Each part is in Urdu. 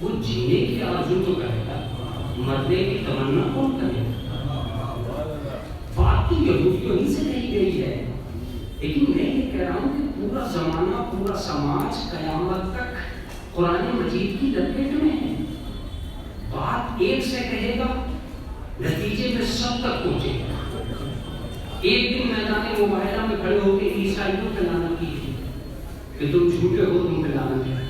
وہ جینے کی آرزو تو کرے گا، مرنے کی تمنا کون کرے گا؟ بات تو یہودیوں ہی سے کہی گئی ہے، لیکن میں یہ کہہ رہا ہوں کہ پورا زمانہ، پورا سماج قیامت تک قرآن مجید کی لپیٹ میں ہے۔ بات ایک سے کہے گا، نتیجے میں سب تک پہنچے گا۔ ایک دن میدان مباہلہ میں کھڑے ہو کے عیسائیوں پہ لعنت کی تھی کہ تم جھوٹے ہو، تم پہ لعنت ہے۔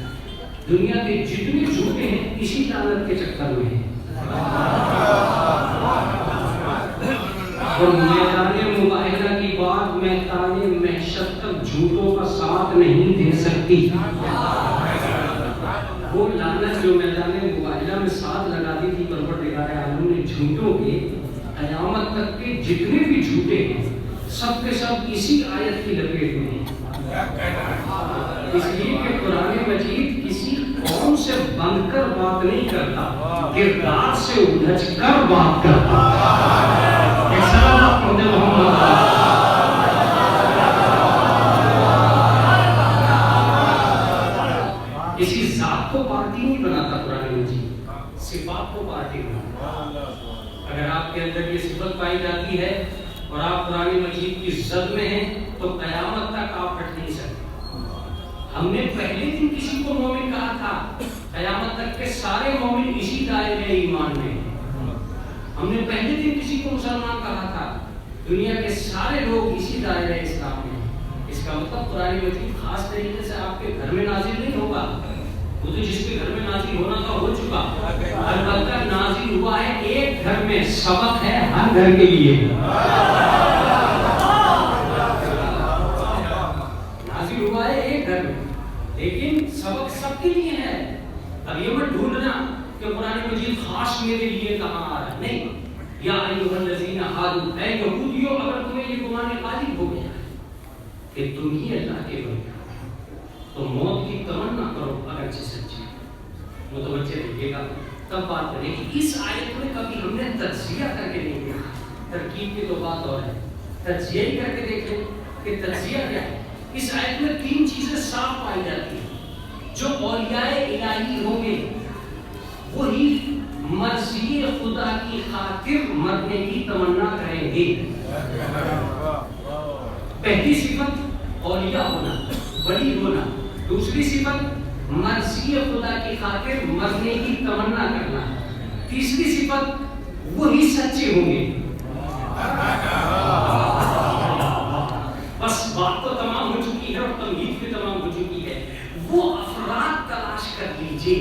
دنیا کے جتنے جھوٹے ہیں اسی لعنت کے چکر میں ہیں، اور میدان مباہلہ کی بات میدان محشر تک جھوٹوں کا ساتھ نہیں دے سکتی۔ وہ لعنت جو میدان مباہلہ میں ساتھ لگا دی تھی پروردگار عالم نے جھوٹوں کے، قیامت تک کے جتنے بھی جھوٹے ہیں سب کے سب اسی آیت کی لپیٹ میں ہیں۔ اس لیے کہ قرآن مجید کسی قوم سے بن کر بات نہیں کرتا، کردار سے الجھ کر بات کرتا۔ کسی ذات کو پارٹی نہیں بناتا قرآن مجید، صفات کو پارٹی بناتا۔ اگر آپ کے اندر یہ صفت پائی جاتی ہے اور آپ قرآن مجید کی زد میں ہیں تو قیامت تک آپ ہٹ نہیں سکتے۔ ہم نے پہلے دن کسی کو مومن کہا تھا، قیامت تک کے سارے مومن اسی دائرے ایمان میں ہیں۔ ہم نے پہلے دن کسی کو مسلمان کہا تھا، دنیا کے سارے لوگ اسی دائرے اسلام میں ہیں۔ اس کا مطلب قرآن مجید خاص طریقے سے آپ کے گھر میں نازل نہیں ہوگا، وہ تو جس کے گھر میں نازل ہونا تھا ہو چکا، البتہ نازل ہوا ہے ایک گھر میں، سبق ہے ہر گھر کے لیے۔ نازل ہوا ہے ایک گھر میں، لیکن سبق سب کے لیے ہے۔ اب یہ مت ڈھونڈنا کہ قرآن مجید خاص میرے لیے کہاں آ رہا ہے، نہیں۔ یا ایھا الذین ہادوا، اے یہودیوں اگر تمہیں یہ گمان غالب ہو گیا کہ تم ہی اللہ کے بندے ہو تو موت کی تمنا کرو، اگرچہ سچی۔ متوجہ رہیے گا، تب بات کریں کہ اس آیت میں کبھی ہم نے تجزیہ کر کے نہیں دیکھا، ترکیب کی تو بات اور ہے، تجزیہ ہی کر کے دیکھیں کہ تجزیہ کیا ہے۔ اس آیت میں تین چیزیں صاف پائی جاتی ہیں۔ جو اولیاء الہی ہوں گے وہی مرضی خدا کی خاطر مرنے کی تمنا کریں گے۔ پہلی صفت اولیاء ہونا، ولی ہونا۔ دوسری صفت مرضی خدا کی خاطر مرنے کی تمنا کرنا۔ تیسری صفت وہی سچے ہوں گے۔ بس بات تو تمام ہو چکی ہے اور تمہید بھی تمام ہو چکی ہے۔ وہ افراد تلاش کر لیجئے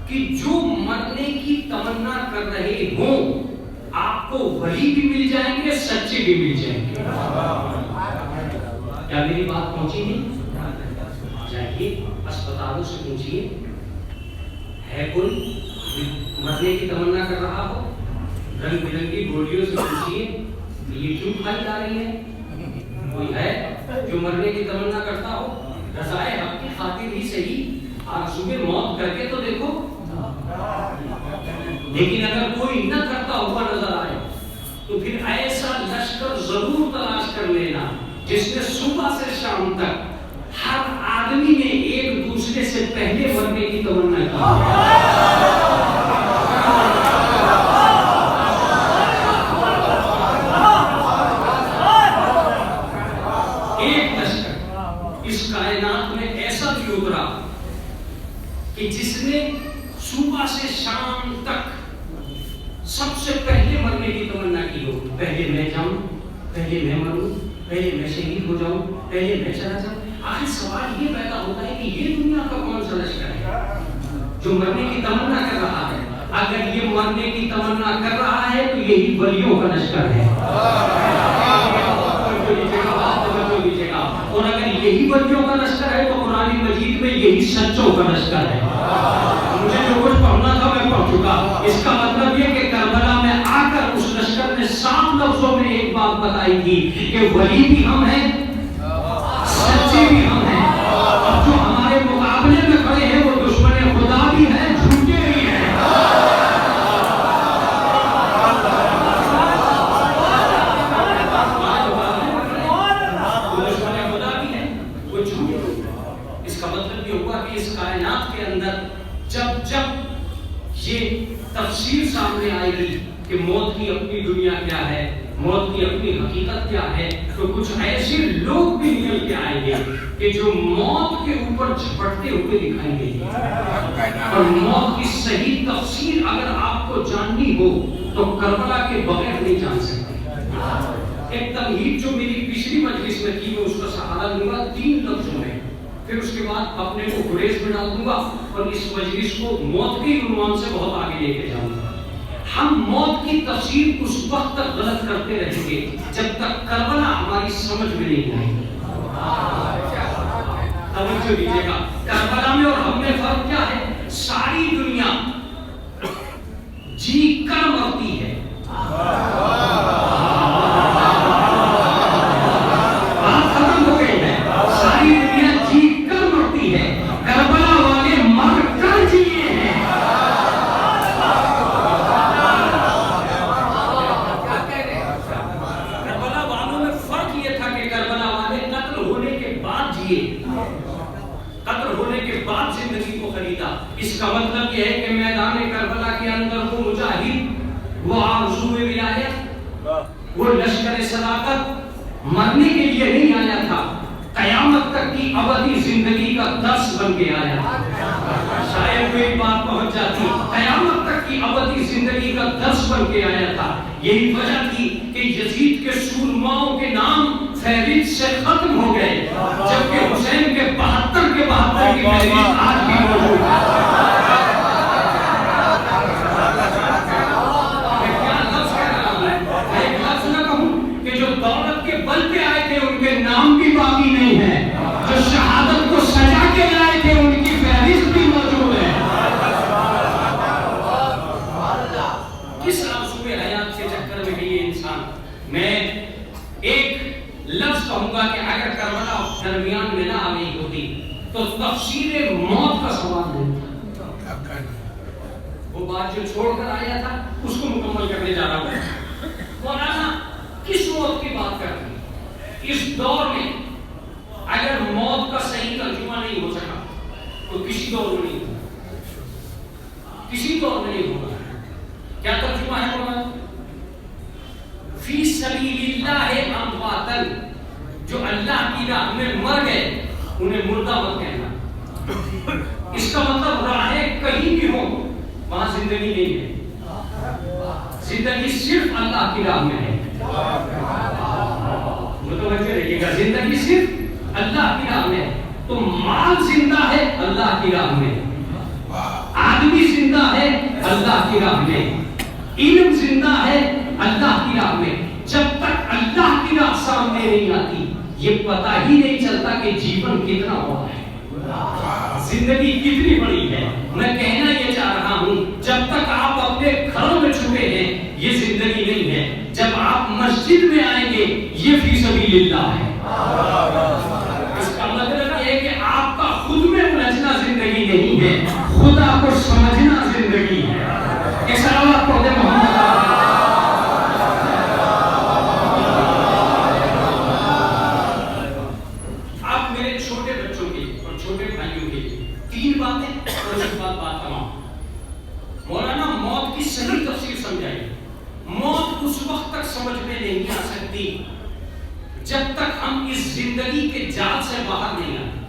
کہ جو مرنے کی تمنا کر رہے ہوں، آپ کو ولی بھی مل جائیں گے، سچے بھی مل جائیں گے۔ کیا میری بات پہنچی نہیں؟ جائیے اسپتالوں سے پوچھئے، ہے کوئی مرنے کی تمنا کر رہا ہو؟ رنگ برنگی گولیوں سے پوچھئے یہ کیوں کھائی جا رہی ہے؟ کوئی ہے جو مرنے کی تمنا کرتا ہو؟ رضائے حق کی خاطر ہی صحیح آرزوئے موت کر کے تو دیکھو۔ لیکن اگر کوئی نہ کرتا ہوا نظر آئے تو پھر ایسا لشکر ضرور تلاش کر لینا جس میں صبح سے شام تک ہر آدمی نے ایک دوسرے سے پہلے مرنے کی تمنا کی۔ ایک لشکر اس کائنات میں ایسا بھی اترا کہ جس نے صبح سے شام تک سب سے پہلے مرنے کی تمنا کی ہو۔ پہلے میں جاؤں، پہلے میں مروں، پہلے میں شہید ہو جاؤں، پہلے میں چلا جاؤں۔ آخر سوال یہ پیدا ہوتا ہے کہ یہ دنیا کا کون سا لشکر ہے جو مرنے کی تمنا کر رہا ہے؟ اگر یہ مرنے کی تمنا کر رہا ہے تو یہی ولیوں کا لشکر ہے، اور اگر یہی ولیوں کا لشکر ہے تو قرآن مجید میں یہی سچوں کا لشکر ہے۔ مجھے جو کچھ پڑھنا تھا میں پڑھ چکا۔ اس کا مطلب یہ کہ کربلا میں آ کر اس لشکر نے صاف لفظوں میں ایک بات بتائی تھی کہ ولی بھی ہم ہیں، سچے بھی ہم ہیں، اور جو ہمارے مقابلے میں کھڑے ہیں وہ دشمن خدا بھی ہیں، جھوٹے بھی ہیں۔ دشمن خدا بھی ہیں، وہ جھوٹے بھی ہیں۔ اس کا مطلب یہ ہوا کہ اس کائنات کے اندر جب یہ تفسیر سامنے آئے گی کہ موت کی اپنی دنیا کیا ہے، موت کی اپنی حقیقت کیا ہے، تو کچھ ایسے لوگ بھی نکل کے آئیں گے کہ جو موت کے اوپر جھپٹتے ہوئے دکھائیں گے، اور موت کی صحیح تفسیر اگر آپ کو جاننی ہو تو کربلا کے بغیر نہیں جان سکتے۔ ایک تمہید جو میری پچھلی مجلس میں تھی میں اس کا سہارا لوں گا 3 لفظوں میں، پھر اس کے بعد اپنے کو گریز میں ڈال دوں گا اور اس مجلس کو موت کے عنوان سے بہت آگے لے کے جاؤں گا۔ ہم موت کی تفسیر اس وقت تک غلط کرتے رہیں گے جب تک کربلا ہماری سمجھ میں نہیں آئے گی۔ توجہ دیجیے گا، کربلا میں اور ہم میں فرق کیا ہے؟ ساری دنیا جی کر مرتی ہے، بات ختم ہو گئی ہے، ساری دنیا جی کر مرتی ہے، کربلا والے مر کر جیے ہیں۔ کربلا والوں میں فرق یہ تھا کہ کربلا والے قتل ہونے کے بعد جیے، قتل ہونے کے بعد زندگی کو خریدا۔ اس کا مطلب یہ ہے کہ میدان کربلا کے اندر وہ مجاہد، وہ آرزو ولایت، وہ لشکر صداقت مرنے کے لیے نہیں آیا تھا، قیامت تک کی ابدی زندگی کا درس بن کے آیا تھا۔ شاید کوئی بات پہنچ جاتی، قیامت تک کی ابدی زندگی کا درس بن کے آیا تھا۔ یہی وجہ تھی کہ یزید کے سورماؤں کے نام فہرست سے ختم ہو گئے، جبکہ حسین کے 72 کی فہرست آج بھی موجود ہے۔ دولت کے بل پہ آئے تھے ان کے نام بھی باقی نہیں ہے، جو شہادت کو سجا کے لائے تھے ان کی فہرست بھی موجود ہے۔ کس آرزو حیات کے چکر میں ہے یہ انسان؟ میں ایک لفظ کہوں گا کہ اگر کربلا درمیان میں نہ آ گئی ہوتی تو تفسیر موت کا سوال نہیں تھا۔ وہ بات جو چھوڑ کر آیا تھا اس کو مکمل کرنے جا رہا ہوں۔ مولانا کس موت کی بات کرتے ہیں؟ اس دور میں اگر موت کا صحیح ترجمہ نہیں ہو سکا تو کسی دور میں نہیں ہوگا، کسی دور میں نہیں ہوگا۔ کیا ترجمہ ہے مولانا؟ فی سبیل اللہ امواتا، جو اللہ کی راہ میں مر گئے انہیں مردہ مت کہنا۔ اس کا مطلب راہیں کہیں بھی ہو وہاں زندگی نہیں ہے، زندگی صرف اللہ کی راہ میں ہے۔ متوجہ رہیے گا، زندگی صرف اللہ کی راہ میں۔ تو مال زندہ ہے اللہ کی راہ میں، آدمی زندہ ہے اللہ کی راہ میں، علم زندہ ہے اللہ کی راہ میں۔ جب تک اللہ کی راہ سامنے نہیں آتی یہ پتہ ہی نہیں چلتا کہ جیون کتنا بڑا ہے، زندگی کتنی بڑی ہے۔ میں کہنا یہ چاہ رہا ہوں جب تک آپ اپنے گھروں میں چھپے ہیں یہ زندگی نہیں ہے، جب آپ مسجد میں آئیں گے یہ فی سبیل اللہ ہے۔ اس کا مطلب یہ ہے کہ آپ کا خود میں الجھنا زندگی نہیں ہے، خدا کو سمجھنا زندگی ہے۔ اس علاوہ پڑھتے محمد آپ میرے چھوٹے بچوں کے اور چھوٹے بھائیوں کے 3 باتیں اور اس کے بعد بات تمام۔ مولانا موت کی صحیح تفسیر سمجھائیے۔ موت اس وقت تک سمجھ میں نہیں آ سکتی جب تک ہم اس زندگی کے جال سے باہر نہیں آتے۔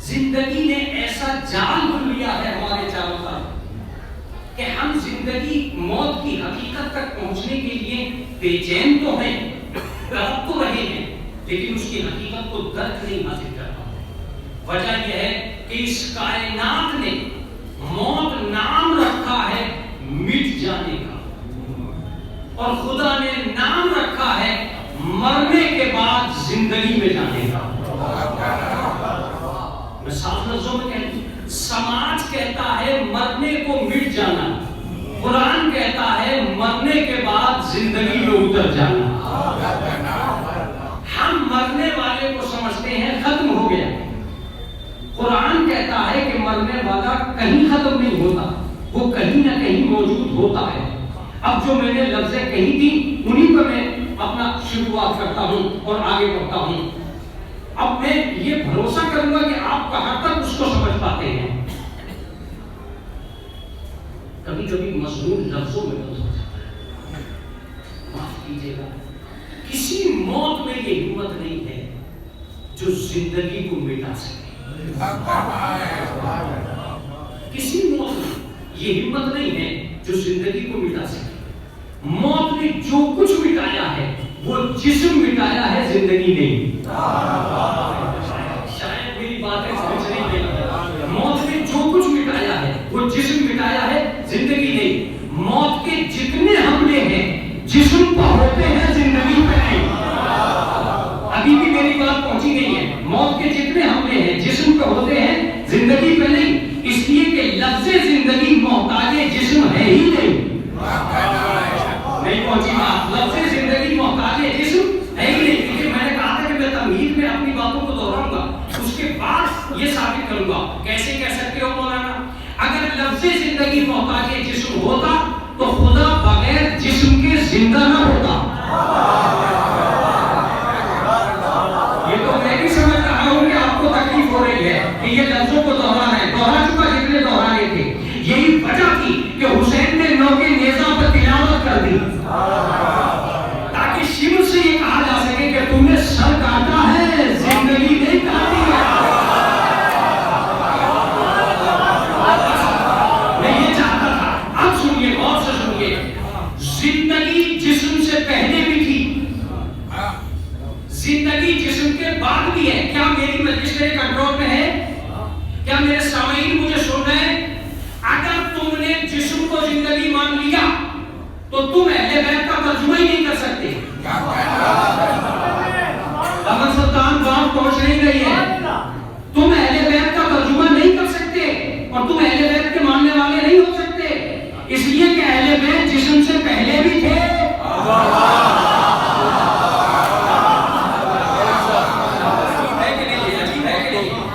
زندگی نے ایسا جال بن لیا ہے ہمارے چاروں طرف کہ ہم زندگی موت کی حقیقت تک پہنچنے کے لیے بے چین تو ہیں، تڑپ تو رہے ہیں، لیکن اس کی حقیقت کو درک نہیں حاصل کر پاتے۔ وجہ یہ ہے کہ اس کائنات نے موت نام رکھا ہے مٹ جانے کا، اور خدا نے نام رکھا ہے مرنے کے بعد زندگی میں جانے کا۔ میں صاف لفظوں میں کہتا ہوں، سماج کہتا ہے مرنے کو مٹ جانا، قرآن کہتا ہے مرنے کے بعد زندگی میں اتر جانا۔ ہم مرنے والے کو سمجھتے ہیں ختم ہو گیا، قرآن کہتا ہے کہ مرنے والا کہیں ختم نہیں ہوتا، وہ کہیں نہ کہیں موجود ہوتا ہے۔ اب جو میں نے لفظیں کہی تھی انہی پر میں اپنا شروعات کرتا ہوں اور آگے بڑھتا ہوں۔ اب میں یہ بھروسہ کروں گا کہ آپ کہاں تک اس کو سمجھ پاتے ہیں۔ کبھی کبھی مضمون لفظوں میں بند ہو جاتا ہے. معاف کیجیے گا, کسی موت میں یہ ہمت نہیں ہے جو زندگی کو مٹا سکے. کسی موت میں یہ ہمت نہیں ہے جو زندگی کو مٹا سکے. موت نے جو کچھ مٹایا ہے وہ جسم مٹایا ہے, زندگی نہیں. شاید میری باتیں سمجھ نہیں گئی. موت نے جو کچھ مٹایا ہے وہ جسم مٹایا ہے, زندگی نہیں. موت کے جتنے حملے ہیں جسم پر ہوتے ہیں, زندگی پہ نہیں. ابھی بھی میری بات پہنچی نہیں ہے. موت کے جتنے حملے ہیں جسم پہ ہوتے ہیں, زندگی پہ نہیں. اس لیے کہ لفظ زندگی محتاج جسم ہے ہی نہیں. نہیں پہنچی بات. لفظ زندگی محتاج جسم ہے ہی نہیں. کیونکہ میں نے کہا تھا کہ میں تمہید میں اپنی باتوں کو دہراؤں گا, اس کے بعد یہ ثابت کروں گا. کیسے کہہ سکتے ہو مولانا؟ اگر لفظ زندگی محتاج جسم ہوتا تو خدا بغیر جسم کے زندہ نہ ہوتا. یہ تو میں بھی سمجھ رہا ہوں کہ آپ کو تکلیف ہو رہی ہے کہ یہ لفظوں کو دہرانا ہے. دوہرا چکا جتنے دہرانے تھے. یہی وجہ تھی کہ حسین نے نو کے نیزہ پر تلاوت کر دی تاکہ شمر سے یہ کہا جا سکے کہ تم نے سر کاٹا ہے, زندگی نہیں کاٹی ہے. میں یہ چاہتا تھا. اب سنیے, غور سے سنیے. زندگی جسم سے پہلے بھی تھی, زندگی جسم کے بعد بھی ہے. کیا میری مجلس میرے کنٹرول میں ہے؟ کیا میرے سامعین مجھے سن رہے ہیں؟ اگر تم نے جسم کو زندگی مان لیا تو تم اہل بیت کا ترجمہ ہی نہیں کر سکتے. اگر سلطان بات پہنچ نہیں رہی ہے, تم اہل بیت کا ترجمہ نہیں کر سکتے اور تم اہل بیت کے ماننے والے نہیں ہو سکتے. اس لیے کہ اہل بیت جسم سے پہلے بھی تھے.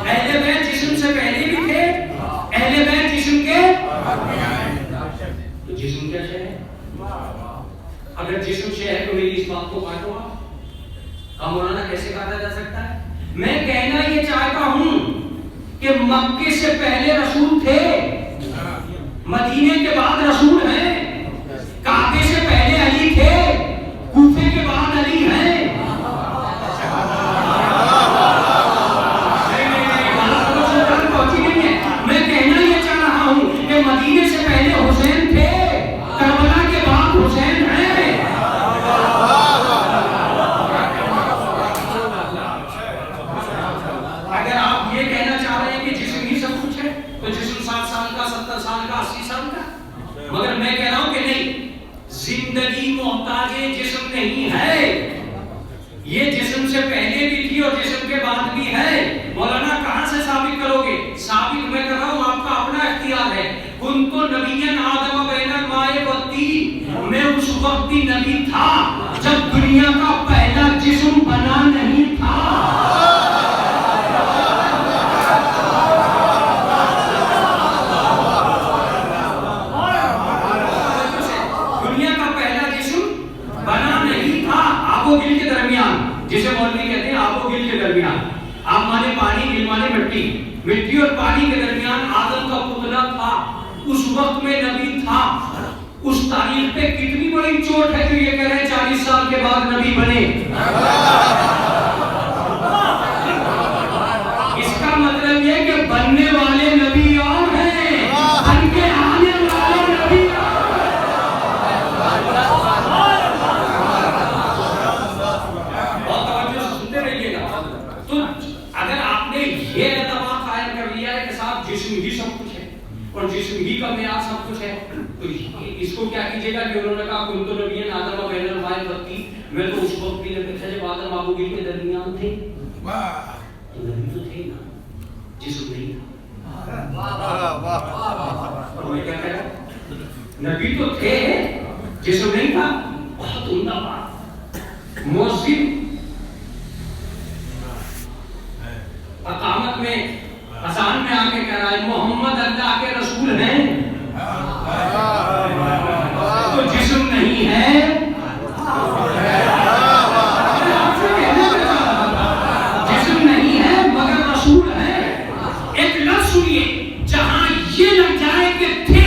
اہل بیت جسم سے پہلے بھی تھے, اہل بیت جسم کے. تو جسم کیا ہے؟ اگر جسم سے ہے تو میری اس بات کو کاٹو آپ. مولانا کیسے کاٹا جا سکتا ہے؟ میں کہنا یہ چاہتا ہوں کہ مکے سے پہلے رسول تھے, مدینے کے بعد رسول ہیں, کعبے سے پہلے علی تھے, کوفے کے بعد علی ہیں. میں کہنا یہ چاہ رہا ہوں کہ مدینے سے پہلے حسین تھے, کربلا کے بعد حسین ہیں. اگر آپ یہ کہنا چاہ رہے ہیں کہ جسم ہی سب کچھ ہے تو جسم 60 سال کا, 70 سال کا, 80 سال کا. مگر میں کہہ رہا ہوں کہ نہیں, زندگی محتاج جسم نہیں ہے. یہ جسم سے پہلے بھی تھی اور جسم کے بعد بھی ہے. مولانا کہاں سے ثابت کرو گے؟ ثابت میں کر رہا ہوں, آپ کا اپنا اختیار ہے. کن تو نبیًا آدم بین الماء والطین, میں اس وقت بھی نبی تھا جب دنیا کا پہلا جسم بنا نہیں تھا. دنیا کا پہلا جسم بنا نہیں تھا. آب و گل کے درمیان, جسے مولوی کہتے ہیں آب و گل کے درمیان. آپ مانے پانی, گل مانے مٹی, مٹی اور پانی کے درمیان آدم کا پتلا تھا. اس وقت میں نبی تھا. اس تاریخ پہ کتنی بڑی چوٹ ہے جو یہ کہہ رہے ہیں 40 سال کے بعد نبی بنے. اس کا مطلب یہ کہ بننے والے نبی اور ہیں, بن کے آنے والے نبی جسم ہی سب کچھ ہے اور جسم ہی کا معیار سب کچھ ہے. تو اس کو کیا کیجیے گا کہ انہوں نے کہا کن تو نبی آدم بین الماء والطین, میں تو اس وقت بھی نبی تھا جب آدم آب و گل کے درمیان تھے. تو نبی تو تھے نا, جسم نہیں تھا. اور میں کیا کہہ رہا ہوں, نبی تو تھے, جسم نہیں تھا. بہت عمدہ بات. مؤذن اقامت میں اذان میں آ کے کہہ رہا ہے محمد اللہ کے رسول ہیں, تو جسم نہیں ہے. جسم نہیں ہے مگر رسول ہے. ایک لفظ سنیے, جہاں یہ لگ جائے کہ تھے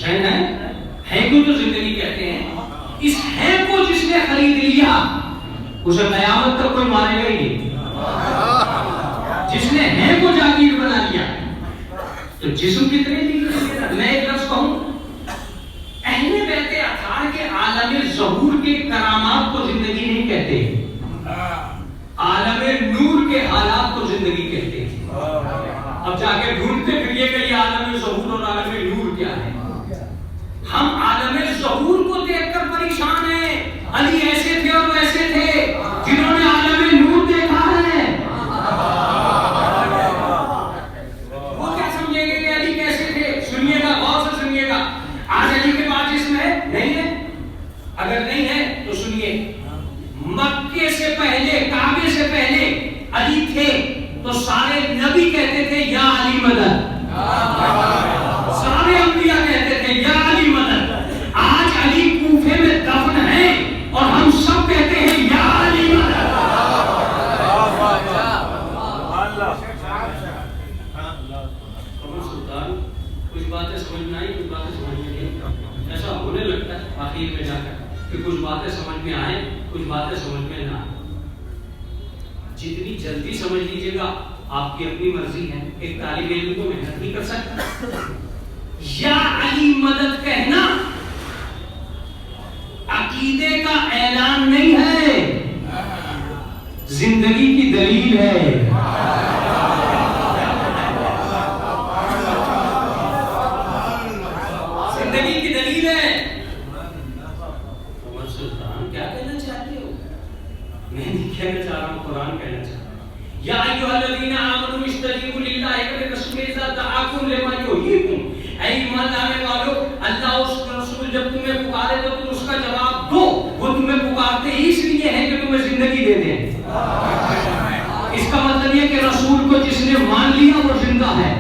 چین ہے کو تو زندگی کہتے ہیں. اس ہے کو جس نے خرید لیا اسے قیامت تک کوئی مارے گا ہی نہیں. جس نے ہے کو جاگیر بنا لیا تو جسم کتنے دی. میں ایک لفظ کہوں, اہل بیت اطہار کے عالم ظہور کے کرامات کو زندگی نہیں کہتے, عالم نور کے حالات کو زندگی کہتے ہیں. اب جا کے ڈھونڈتے پھریے کہ یہ عالم ظہور اور عالم نور کیا ہے. ہم عالم ظہور کو دیکھ کر پریشان ہیں. علی ایسے تھے اور ویسے تھے. جنہوں نے عالم نور دیکھا ہے وہ کیا سمجھیں گے کہ علی کیسے تھے. سنیے گا, غور سے سنیے گا. آج علی کے پاس جسم ہے نہیں ہے؟ اگر نہیں ہے تو سنیے, مکے سے پہلے, کعبے سے پہلے علی تھے تو سارے نبی کہتے تھے یا علی مدد. سارے انبیاء کہتے تھے یا علی مدد. آج علی کوفے میں دفن ہے اور ہم سب کہتے ہیں یا علی مدد. کچھ باتیں سمجھ میں آئی, کچھ باتیں سمجھ میں نہیں. ایسا ہونے لگتا ہے آخر میں جا کر کہ کچھ باتیں سمجھ میں آئیں, کچھ باتیں سمجھ میں نہ آئیں. جتنی جلدی سمجھ لیجیے گا آپ کی اپنی مرضی ہے. ایک طالب علم کو محنت نہیں کر سکتا. یا علی مدد کہنا عقیدے کا اعلان نہیں ہے, زندگی کی دلیل ہے. زندگی کی دلیل ہے. عمر سلطان کیا کہنا چاہتے ہو؟ میں نہیں کہنا چاہ رہا ہوں, قرآن کہنا چاہ رہا ہوں. یا ایھا الذین آمنوا استجیبوا للہ وللرسول اذا دعاکم لما یحییکم. اے ایمان لانے والو, اللہ اس رسول جب تمہیں پکارے تو تم اس کا جواب دو. وہ تمہیں پکارتے ہی اس لیے ہیں کہ تمہیں زندگی دے دیں. اس کا مطلب یہ کہ رسول کو جس نے مان لیا وہ زندہ ہے,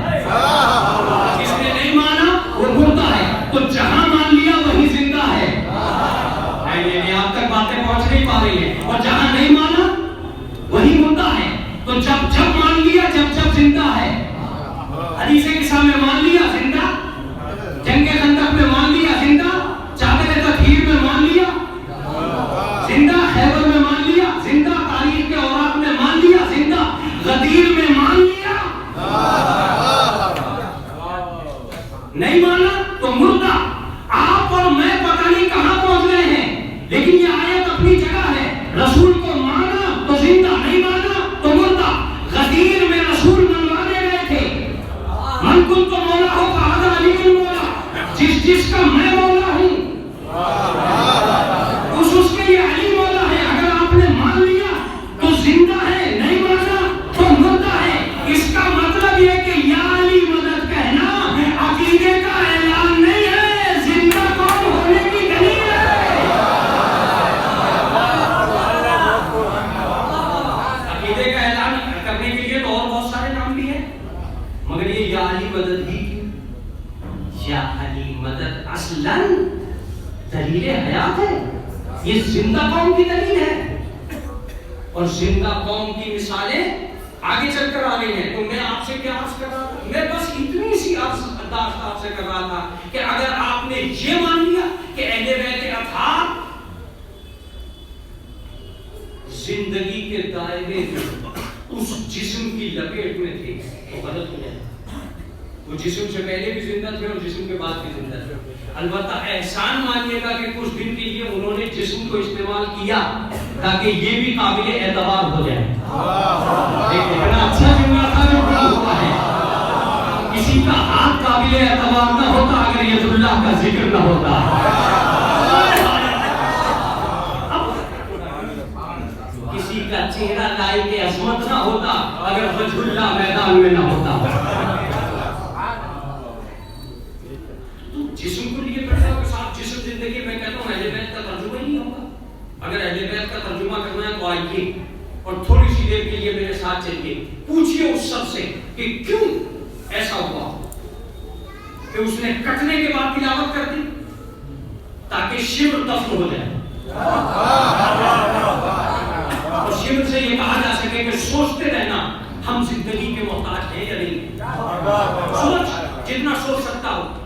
جس نے نہیں مانا وہ مردہ ہے. تو جہاں مان لیا وہی زندہ ہے. آپ تک باتیں پہنچ نہیں پا رہی ہیں. اور جہاں نہیں مانا وہی مردہ ہے. تو جب مان لیا, جب زندہ ہے. حدیث قصہ میں مان لیا زندہ, جنگ خندق میں مان لیا زندہ, چادر تطہیر میں مان لیا زندہ, خیبر میں مان لیا زندہ, تاریخ کے اوراق میں مان لیا زندہ, غدیر میں مان لیا. نہیں مانا تو مردہ. آپ اور میں پتہ نہیں کہاں پہنچ گئے ہیں, لیکن یہ آیت اپنی جگہ ہے. رسول کو مانا تو زندہ, نہیں مانا تو مردہ. غدیر میں رسول منوانے گئے تھے. من کنت مولا ہو فہذا علی المولا. جس کا میں مولا ہوں اس کے یہ علی مولا ہے. اگر آپ نے مان لیا تو زندہ ہے, نہیں مانا تو مردہ ہے. اس کا مطلب یہ کہ یا علی مدد کہنا عقیدے کا اعلان نہیں ہے, زندہ کون ہونے کی دلیل ہے. عقیدے کا اعلان کرنے کے لیے تو اور بہت سارے نام بھی ہیں, مگر یہ یا علی مدد ہی کیوں؟ یا علی مدد اصلاً دلیل حیات ہے. یہ زندہ قوم کی دلیل ہے, اور زندہ قوم کی مثالیں آگے چل کر آ رہی ہیں. تو میں آپ سے کیا عرض کر رہا تھا, میں بس اتنی سی عرض آپ سے کر رہا تھا کہ اگر آپ نے یہ مان لیا کہ اہل بیت اطہار زندگی کے دائرے میں اس جسم کی لپیٹ میں تھے تو غلط ہو جائے. وہ جسم سے پہلے بھی زندہ تھے اور جسم کے بعد بھی زندہ تھے. البتہ احسان مانیے گا کہ کچھ دن کے لیے انہوں نے جسم کو استعمال کیا تاکہ یہ بھی قابل اعتبار ہو جائے. اتنا اچھا جملہ تھا جو ہوا ہے. کسی کا ہاتھ قابل اعتبار نہ ہوتا اگر یز اللہ کا ذکر نہ ہوتا. کسی کا چہرہ لائق عظمت نہ ہوتا اگر وجہ اللہ میدان میں نہ ہوتا. جسم کو لیے بیٹھا ہو کہ صاحب جسم زندگی میں کہتا ہوں اہل بیت کا ترجمہ ہی نہیں ہوگا. اگر اہل بیت کا ترجمہ کرنا ہے تو آئیے اور تھوڑی سی دیر کے لیے میرے ساتھ چلیے. پوچھئے اس سب سے کہ کیوں ایسا ہوا کہ اس نے کٹنے کے بعد تلاوت کر دی تاکہ شبر دفن ہو جائے. اور شبر سے یہ کہا جا سکے کہ سوچتے رہنا ہم زندگی کے محتاج ہیں یا نہیں. سوچ جتنا سوچ سکتا ہو.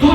2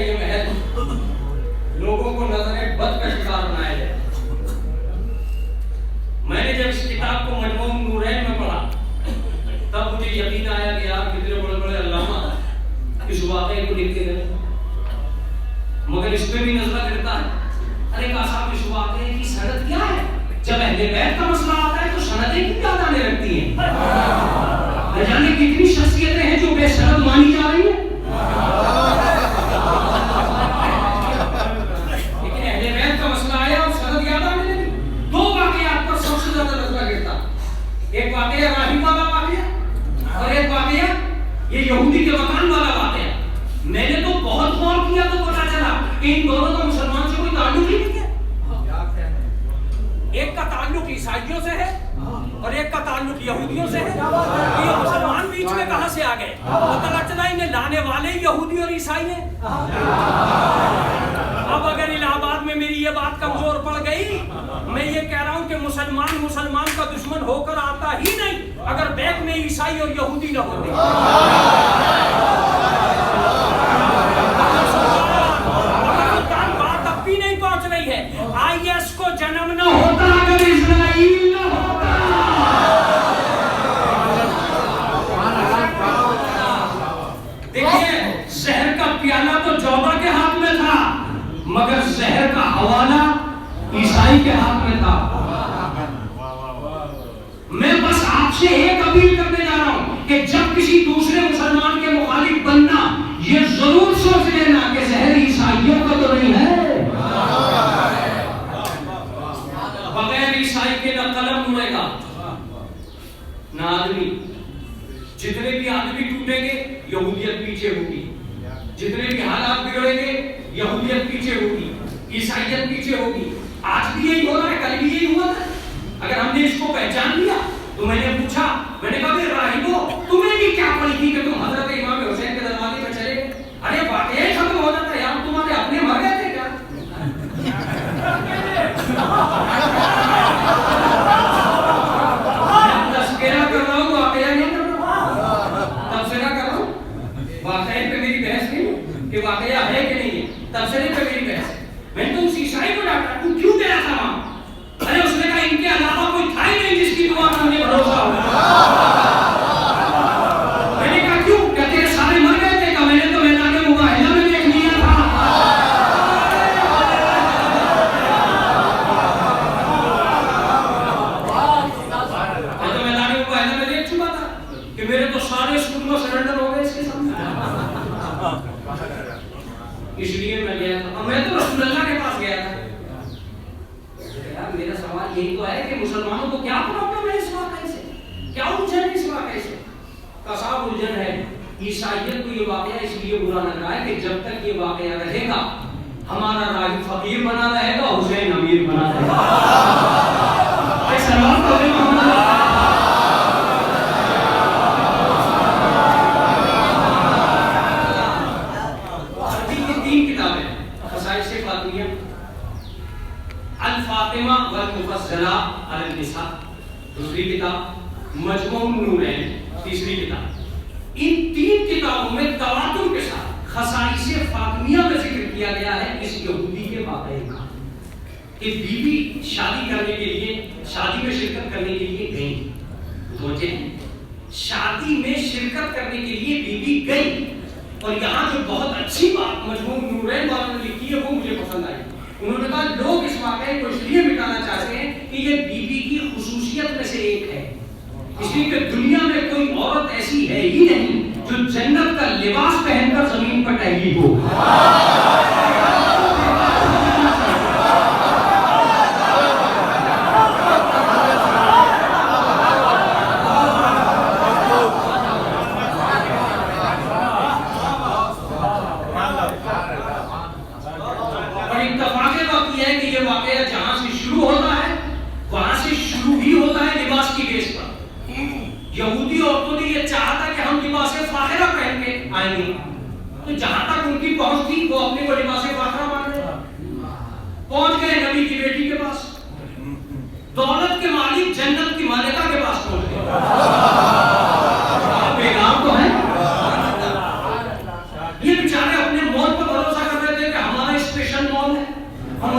یہ محل لوگوں کو نظر بد کا شکار بنایا جائے. میں نے جب اس کتاب کو مجموع نورین میں پڑھا تب مجھے یقین آیا کہ آپ کتنے بڑے بڑے علامہ اس واقعے کو لکھتے گئے, مگر اس پہ بھی نظر کرتا ہے. ارے کہا صاحب اس واقعے کی سند کیا ہے؟ جب اہل بیت کا مسئلہ آتا ہے تو سندیں کیوں یاد آنے لگتی ہیں؟ نہ جانے کتنی شخصیتیں ہیں جو بے سند مانی جا رہی ہیں. لیکن اہل بیت کا مسئلہ آیا اور سند یاد آنے لگی. دو واقعات پر سب سے زیادہ نظر گرتا, ایک واقعہ راہب والا واقعہ اور ایک واقعہ یہ یہودی کے مکان والا واقعہ. میں نے تو بہت غور کیا تو پتا چلا کہ ان دونوں کا مسلمان سے کوئی تعلق ہی نہیں ہے. ایک کا تعلق عیسائیوں سے ہے اور ایک کا تعلق یہودیوں سے ہے. یہ مسلمان بیچ میں کہاں سے آ گئے؟ پتہ چلا انہیں لانے والے یہودی اور عیسائی ہیں. اب اگر الہ آباد میں میری یہ بات کمزور پڑ گئی, میں یہ کہہ رہا ہوں کہ مسلمان کا دشمن ہو کر آتا ہی نہیں اگر بیک میں عیسائی اور یہودی نہ ہوتے. بات اب بھی نہیں پہنچ رہی ہے. آئی ایس کو جنم نہ ہوتا اگر اسرائیل نہ ہوتا. دیکھیے زہر کا پیالہ تو جوبا کے ہاتھ میں تھا مگر زہر کا حوالہ عیسائی کے ہاتھ میں تھا. میں بس آپ سے ایک اپیل کرنے جا رہا ہوں کہ جب کسی دوسرے مسلمان کے مخالف بننا یہ ضرور سوچ لینا کہ زہر عیسائیوں کا تو نہیں ہے. بغیر عیسائی کے نہ قلم اڑے گا نہ آدمی. جتنے بھی آدمی ٹوٹیں گے یہودیت پیچھے ہوگی, جتنے بھی حالات بگڑیں گے یہودیت پیچھے ہوگی, عیسائیت پیچھے ہوگی. آج بھی یہی ہو رہا ہے, کل بھی یہی ہوا تھا. اگر ہم نے اس کو پہچان لیا تو میں نے پوچھا, میں نے کہا کہ راہبو تمہیں بھی کیا پڑی تھی کہ تم حضرت امام حسین کے دروازے پر چلے گئے؟ ارے واقعہ ہی ختم ہو جاتا ہے یار, تمہارے اپنے مر گئے تھے کیا؟ میں تذکرہ کر رہا ہوں, واقعہ نہیں کر رہا. تبصرہ کر رہا ہوں, واقعے پہ میری بحث نہیں کہ واقعہ ہے کہ نہیں ہے, تبصرے پہ میری بحث ہے. میں نے تو اس عیسائی کو ڈانٹا, تو کیوں گیا تھا وہاں؟ ارے اس نے کہا ان کے علاوہ کوئی تھا ہی نہیں جس کی دعا پر ہمیں بھروسہ ہو. میں نے کہا کیوں؟ کہتے ہیں سارے مر گئے تھے. کہا میں نے تو میدان مباہلہ میں دیکھ لیا تھا. میں تو میدان مباہلہ میں دیکھ چکا تھا کہ میرے تو سارے سکول سرنڈر ہو گئے اس کے سامنے. اس لیے میں گیا تھا, میں تو رسول اللہ کے پاس گیا تھا. میرا سوال یہی تو ہے کہ مسلمانوں کو کیا پرابلم ہے اس واقعے سے, کیا الجھن ہے اس واقعے سے؟ صاحب الجھن ہے عیسائیت کو یہ واقعہ اس لیے برا لگ رہا ہے کہ جب تک یہ واقعہ رہے گا ہمارا راہب فقیر بنا رہے گا, حسین امیر بنا رہے گا. الفاطمہ والمفضلہ علی النساء دوسری کتاب, مجموع نورین تیسری کتاب. ان تین کتابوں میں تواتر کے ساتھ خصائص فاطمیہ کا ذکر کیا گیا ہے اس یہودی کے واقعے کا کہ بی بی شادی کرنے کے لیے, شادی میں شرکت کرنے کے لیے گئی. سوچیں, شادی میں شرکت کرنے کے لیے بی بی گئی, اور یہاں جو بہت اچھی بات مجموع نورین والوں نے لکھی ہے وہ مجھے پسند آئی. انہوں نے کہا لوگ اس واقعے کو اس لیے مٹانا چاہتے ہیں کہ یہ بی بی کی خصوصیت میں سے ایک ہے, اس لیے کہ دنیا میں کوئی عورت ایسی ہے ہی نہیں جو جنت کا لباس پہن کر زمین پر ٹہلی ہو. یہودی عورتوں نے یہ چاہا تھا کہ ہم لباس فاخرہ پہن کے آئیں گے, تو جہاں تک ان کی پہنچ تھی وہ اپنے کو لباس فاخرہ مان رہے. پہنچ گئے نبی کی بیٹی کے پاس, دولت کے مالک جنت کی مالکہ کے پاس پہنچ گئے. پیغام تو ہے, یہ بیچارے اپنے موت پر بھروسہ کر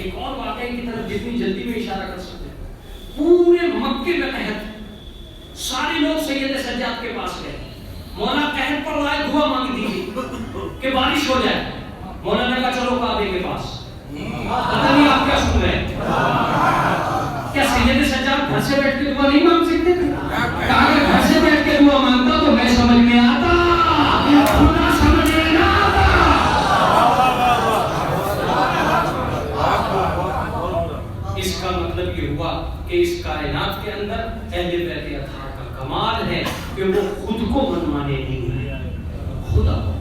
ایک اور واقعے کی طرف جتنی جلدی میں اشارہ کر سکتے ہیں. پورے مکے میں قحط، سارے لوگ سید سجاد کے پاس گئے. مولا قحط پڑ رہا ہے، دعا مانگ دیجیے کہ بارش ہو جائے. مولا نے کہا چلو کعبے کے پاس. پتہ نہیں آپ کیا سن رہے ہیں؟ کیا سید سجاد گھر سے بیٹھ کے دعا نہیں مانگ سکتے تھے؟ کہا کہ گھر سے بیٹھ کے دعا مانگتا تو میں سمجھ میں آتا، خدا سمجھ میں نہ آتا. اس کا مطلب یہ ہوا کہ اس کائنات کے اندر اہل بیت اطہار کا کمال ہے کہ وہ خود کو منوانے نہیں ہے، خدا کو.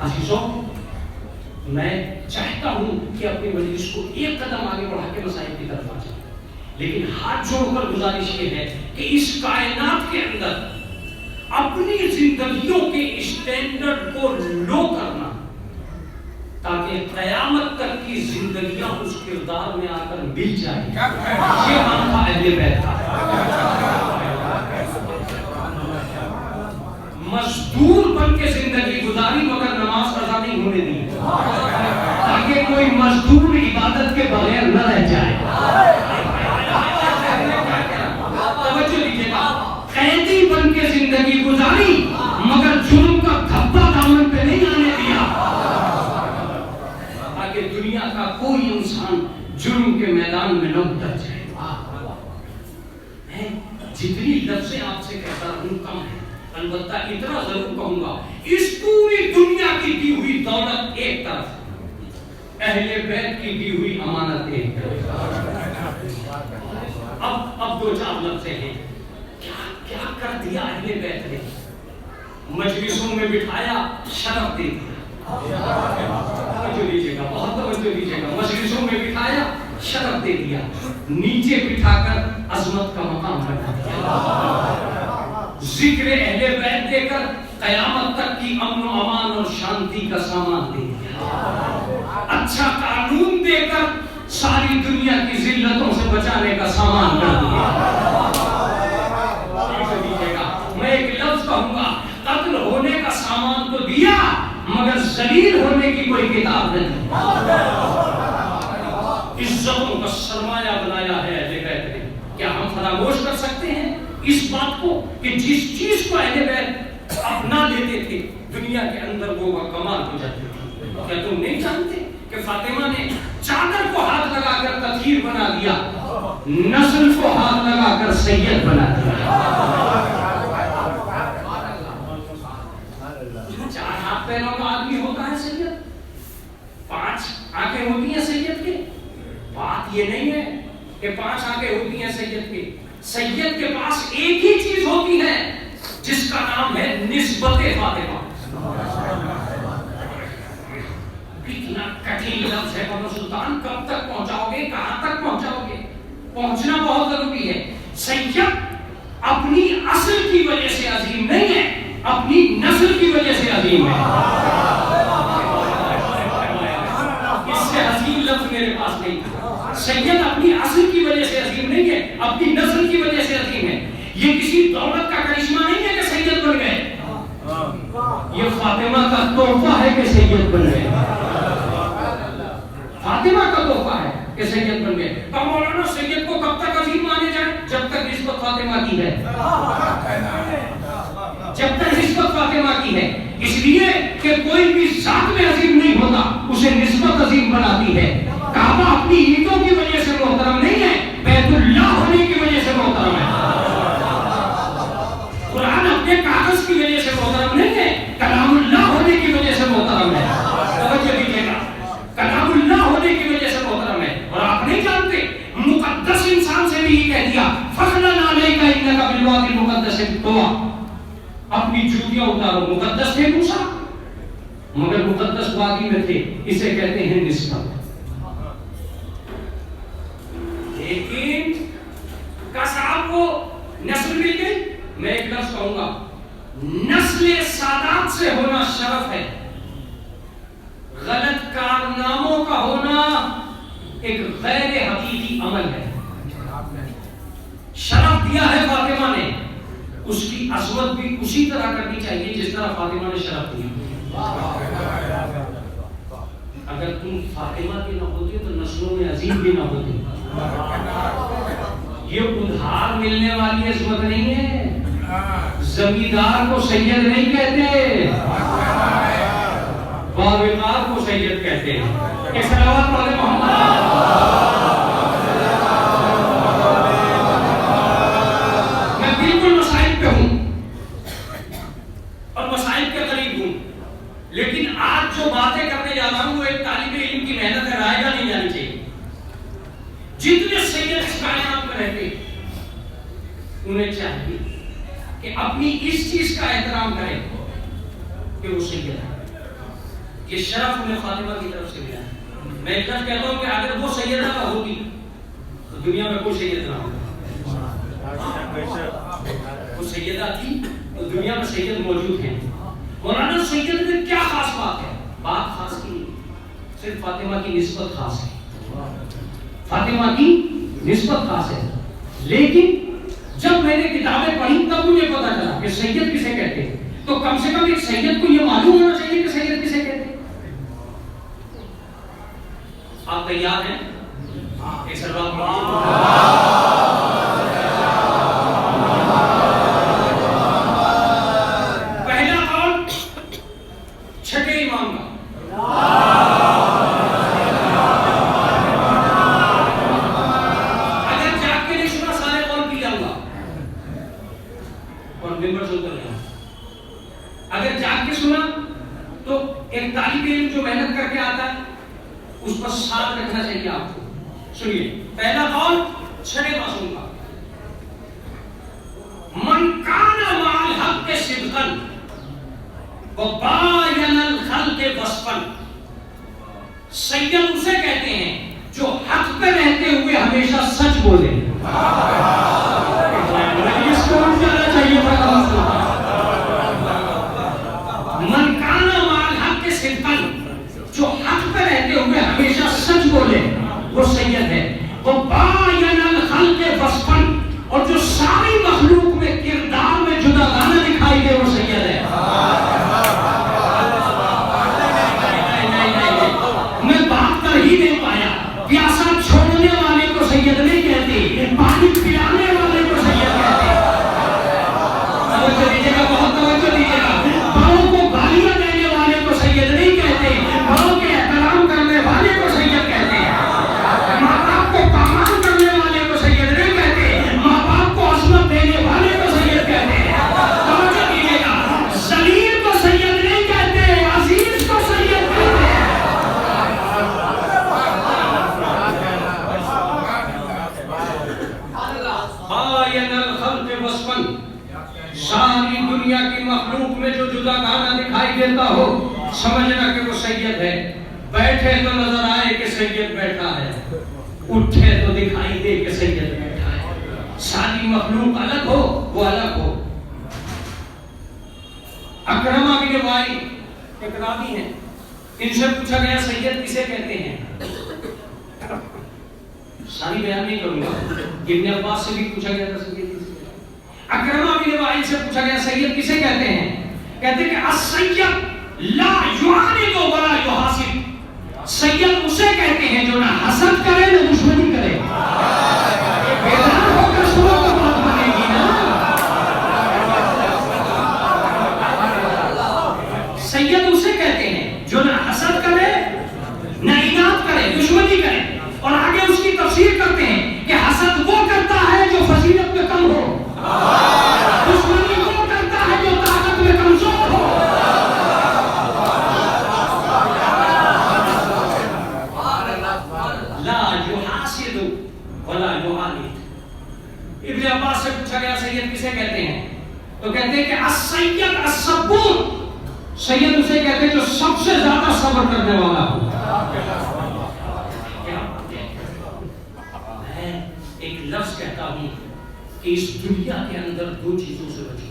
عزیزوں، میں چاہتا ہوں کہ اپنی مجلس کو ایک قدم آگے بڑھا کے مسائل کی طرف آ جائیں، لیکن ہاتھ جوڑ کر گزارش یہ ہے کہ اس کائنات کے اندر اپنی زندگیوں کے اسٹینڈرڈ کو لو کرنا تاکہ قیامت تک کی زندگیاں اس کردار میں آ کر مل جائیں، یہ کام تھا اہل بیت کا. مزدور بن کے زندگی گزاری مگر نماز قضا نہیں ہونے دی تاکہ کوئی مزدور عبادت کے بغیر نہ رہ جائے. توجہ دیجیے گا، قیدی بن کے زندگی گزاری مگر جرم کا دھبا دامن پہ نہیں آنے دیا تاکہ دنیا کا کوئی انسان جرم کے میدان میں نہ اتر جائے. میں جتنی لفظیں آپ سے کہتا ہوں کم ہے، البتہ اتنا ضرور کہوں گا، اس پوری دنیا کی دی ہوئی دولت ایک طرف، اہل بیت کی دی ہوئی امانت ایک طرف. اب دو چار لفظ ہیں. کیا کر دیا اہل بیت نے؟ مجلسوں میں بٹھایا، شرف دے دیا. توجہ دیجیے گا، بہت توجہ دیجیے گا. مجلسوں میں بٹھایا، شرف دے دیا. نیچے بٹھا کر عظمت کا مقام بنا دیا. ذکر اہل بیت دے کر قیامت تک کی امن و امان اور شانتی کا سامان دے دیا. اچھا قانون دے کر ساری دنیا کی ذلتوں سے بچانے کا سامان کر دیا. میں ایک لفظ کہوں گا، قتل ہونے کا سامان تو دیا مگر ذلیل ہونے کی کوئی کتاب نہیں. عزتوں کا سرمایہ بنایا ہے اہل بیت نے. کیا ہم فراموش کر سکتے ہیں اس بات کو کہ جس چیز کو اہل بیت اپنا لیتے تھے دنیا کے اندر وہ کمال ہو جاتے تھے؟ کیا تم نہیں جانتے کہ فاطمہ نے چادر کو ہاتھ لگا کر تطہیر بنا دیا، نسل کو ہاتھ لگا کر سید بنا دیا. چار ہاتھ پیروں کا آدمی ہوتا ہے سید، 5 آنکھیں ہوتی ہیں سید کے. بات یہ نہیں ہے کہ 5 آنکھیں ہوتی ہیں سید کے. سید کے پاس ایک ہی چیز ہوتی ہے جس کا نام ہے نسبت فاطمہ. کتنا کٹھن لفظ ہے بابا سلطان، کب تک پہنچاؤ گے، کہاں تک پہنچاؤ گے؟ پہنچنا بہت ضروری ہے. سید اپنی اصل کی وجہ سے عظیم نہیں ہے، اپنی نسل کی وجہ سے عظیم ہے. اس سے عظیم لفظ میرے پاس نہیں. سید اپنی اصل کی وجہ سے عظیم نہیں ہے، اپنی نسل کی وجہ سے عظیم ہے. یہ کسی دولت کا کرشمہ نہیں ہے کہ سید بن گئے، یہ فاطمہ کا تحفہ ہے کہ سید بن گئے. فاطمہ کا تحفہ ہے کہ سید بن گئے. تو مولانا سید کو کب تک عظیم مانے جائے؟ جب تک نسبت فاطمہ کی ہے، جب تک نسبت فاطمہ کی ہے. اس لیے کہ کوئی بھی ذات میں عظیم نہیں ہوتا، اسے نسبت عظیم بناتی ہے. کعبہ اپنی اینٹوں کی وجہ سے محترم نہیں ہے، بیت اللہ ہونے کی وجہ سے محترم ہے. قرآن اپنے کاغذ کی وجہ سے محترم نہیں ہے، کلام اللہ ہونے کی وجہ سے محترم ہے. توجہ دیجیے گا، کلام اللہ ہونے کی وجہ سے محترم ہے. اور آپ نہیں جانتے، مقدس انسان سے بھی یہ کہہ دیا فضلاً علیک انک بالوادی المقدس طویٰ. اپنی جوتیاں اتارو. مقدس تھے موسیٰ مگر مقدس وادی میں تھے، اسے کہتے ہیں نسبت. لیکن کا صاحب کو نسل مل گئی. میں ایک لفظ کہوں گا، نسل سادات سے ہونا شرف ہے، غلط کارناموں کا ہونا ایک غیر حقیقی عمل ہے. شرف دیا ہے فاطمہ نے، اس کی عظمت بھی اسی طرح کرنی چاہیے جس طرح فاطمہ نے شرف دی. اگر تم فاطمہ کی نہ ہوتی تو نسلوں میں عظیم بھی نہ ہوتی. یہ ادھار ملنے والی عظمت نہیں ہے. زمیندار کو سید نہیں کہتے, باوقار کو سید کہتے ہیں. کہ صلوات پڑھیں محمد. میں بالکل مسائل پہ ہوں اور مسائل کے قریب ہوں, لیکن آج جو باتیں کرنے جا رہا ہوں وہ ایک طالب علم کی محنت ہے, رائے گا نہیں جانی چاہیے. جتنے سید اس کائنات میں رہتے انہیں چاہیے کہ اپنی اس چیز کا احترام کریں کہ وہ سید ہے. یہ شرف انہیں فاطمہ کی طرف سے ملا ہے. میں اتنا کہتا ہوں کہ اگر وہ سیدہ نہ ہوتی تو دنیا میں کوئی سید نہ ہوتا. وہ سیدہ تھی تو دنیا میں سید موجود ہیں. مولانا سید میں کیا خاص بات ہے؟ بات خاص کی صرف فاطمہ کی نسبت خاص ہے. فاطمہ کی نسبت خاص ہے. لیکن جب میں نے کتابیں پڑھی تب مجھے پتا چلا کہ سید کسے کہتے ہیں. تو کم سے کم ایک سید کو یہ معلوم ہونا چاہیے کہ سید کسے کہتے ہیں. آپ تیار ہیں؟ ایک سلوات پہلا قول چھٹے امام کا. اگر جاگ کے نہیں سنا سارے قول پی جاؤں گا اور ممبر سے اتر جاؤں. اگر جاگ کے سنا تو ایک طالب علم جو محنت کر کے آتا ہے اس پر ساتھ رکھنا چاہیے آپ کو. سنیے پہلا قول چھڑے معصوم کا. من کان مع الحق صدقا وباین الخلق وصفا. سید اسے کہتے ہیں جو حق پہ رہتے ہوئے ہمیشہ سچ بولے. اس کو جانا چاہیے تھا. من کان مع الحق صدقا, جو حق پہ رہتے ہوئے ہمیشہ سچ بولے وہ سید ہے. وہ باین الخلق وصفا, اور جو ساری مخلوق میں کردار میں جداگانہ دکھائی دے وہ سید ہے. میں بات کر ہی نہیں پایا. پیاسا چھوڑنے والے کو سید نہیں کہتے, پانی پلانے والے کو سید کہتے. توجہ دیجیے گا, بہت توجہ دیجیے گا. بڑوں کو گالیاں دینے والے کو سید نہیں کہتے, بڑوں کے احترام کرنے والے کو سید کہتے ہیں. ماں باپ کو پامان کرنے والے کو سید نہیں کہتے, ماں باپ کو عظمت دینے والے کو سید کہتے ہیں. توجہ دیجیے گا, ذلیل کو سید نہیں کہتے, عزیز کو سید کہتے ہیں. باین الخلق وصفا, ساری دنیا کی مخلوق میں جو جداگانہ دکھائی دیتا ہو سمجھنا کہ وہ سید ہے. بیٹھے تو نظر آئے کہ سید بیٹھا ہے, اٹھے تو دکھائی دے کہ سید بیٹھا ہے. ساری مخلوق الگ ہو وہ الگ ہو. اکرمہ بن وائل ایک راوی ہیں, ان سے پوچھا گیا سید کسے کہتے ہیں. ساری بیان نہیں کروں گا. ابن عباس سے بھی پوچھا گیا تھا سید کسے. اکرمہ بن وائل سے پوچھا گیا سید کسے کہتے ہیں. کہتے ہیں کہ السید لا یعاند ولا یحاسد. سید اسے کہتے ہیں جو نہ حسد کرے نہ دشمنی کرے. بیدار ہو کر سنو تو بات بنے گی نا. سید اسے کہتے ہیں جو نہ حسد کرے نہ اناد کرے, دشمنی کرے. اور آگے اس کی تفسیر کرتے ہیں کہ حسد وہ کرتا ہے جو فضیلت میں کم ہو, دشمنی وہ کرتا ہے جو طاقت میں کمزور ہو. لا یحاسد ولا یعاند. ابن عباس سے پوچھا گیا سید کسے کہتے ہیں, تو کہتے ہیں کہ السید الصبور. سید اسے کہتے ہیں جو سب سے زیادہ صبر کرنے والا ہو. ایک لفظ کہتا ہوں کہ اس دنیا کے اندر دو چیزوں سے بچو.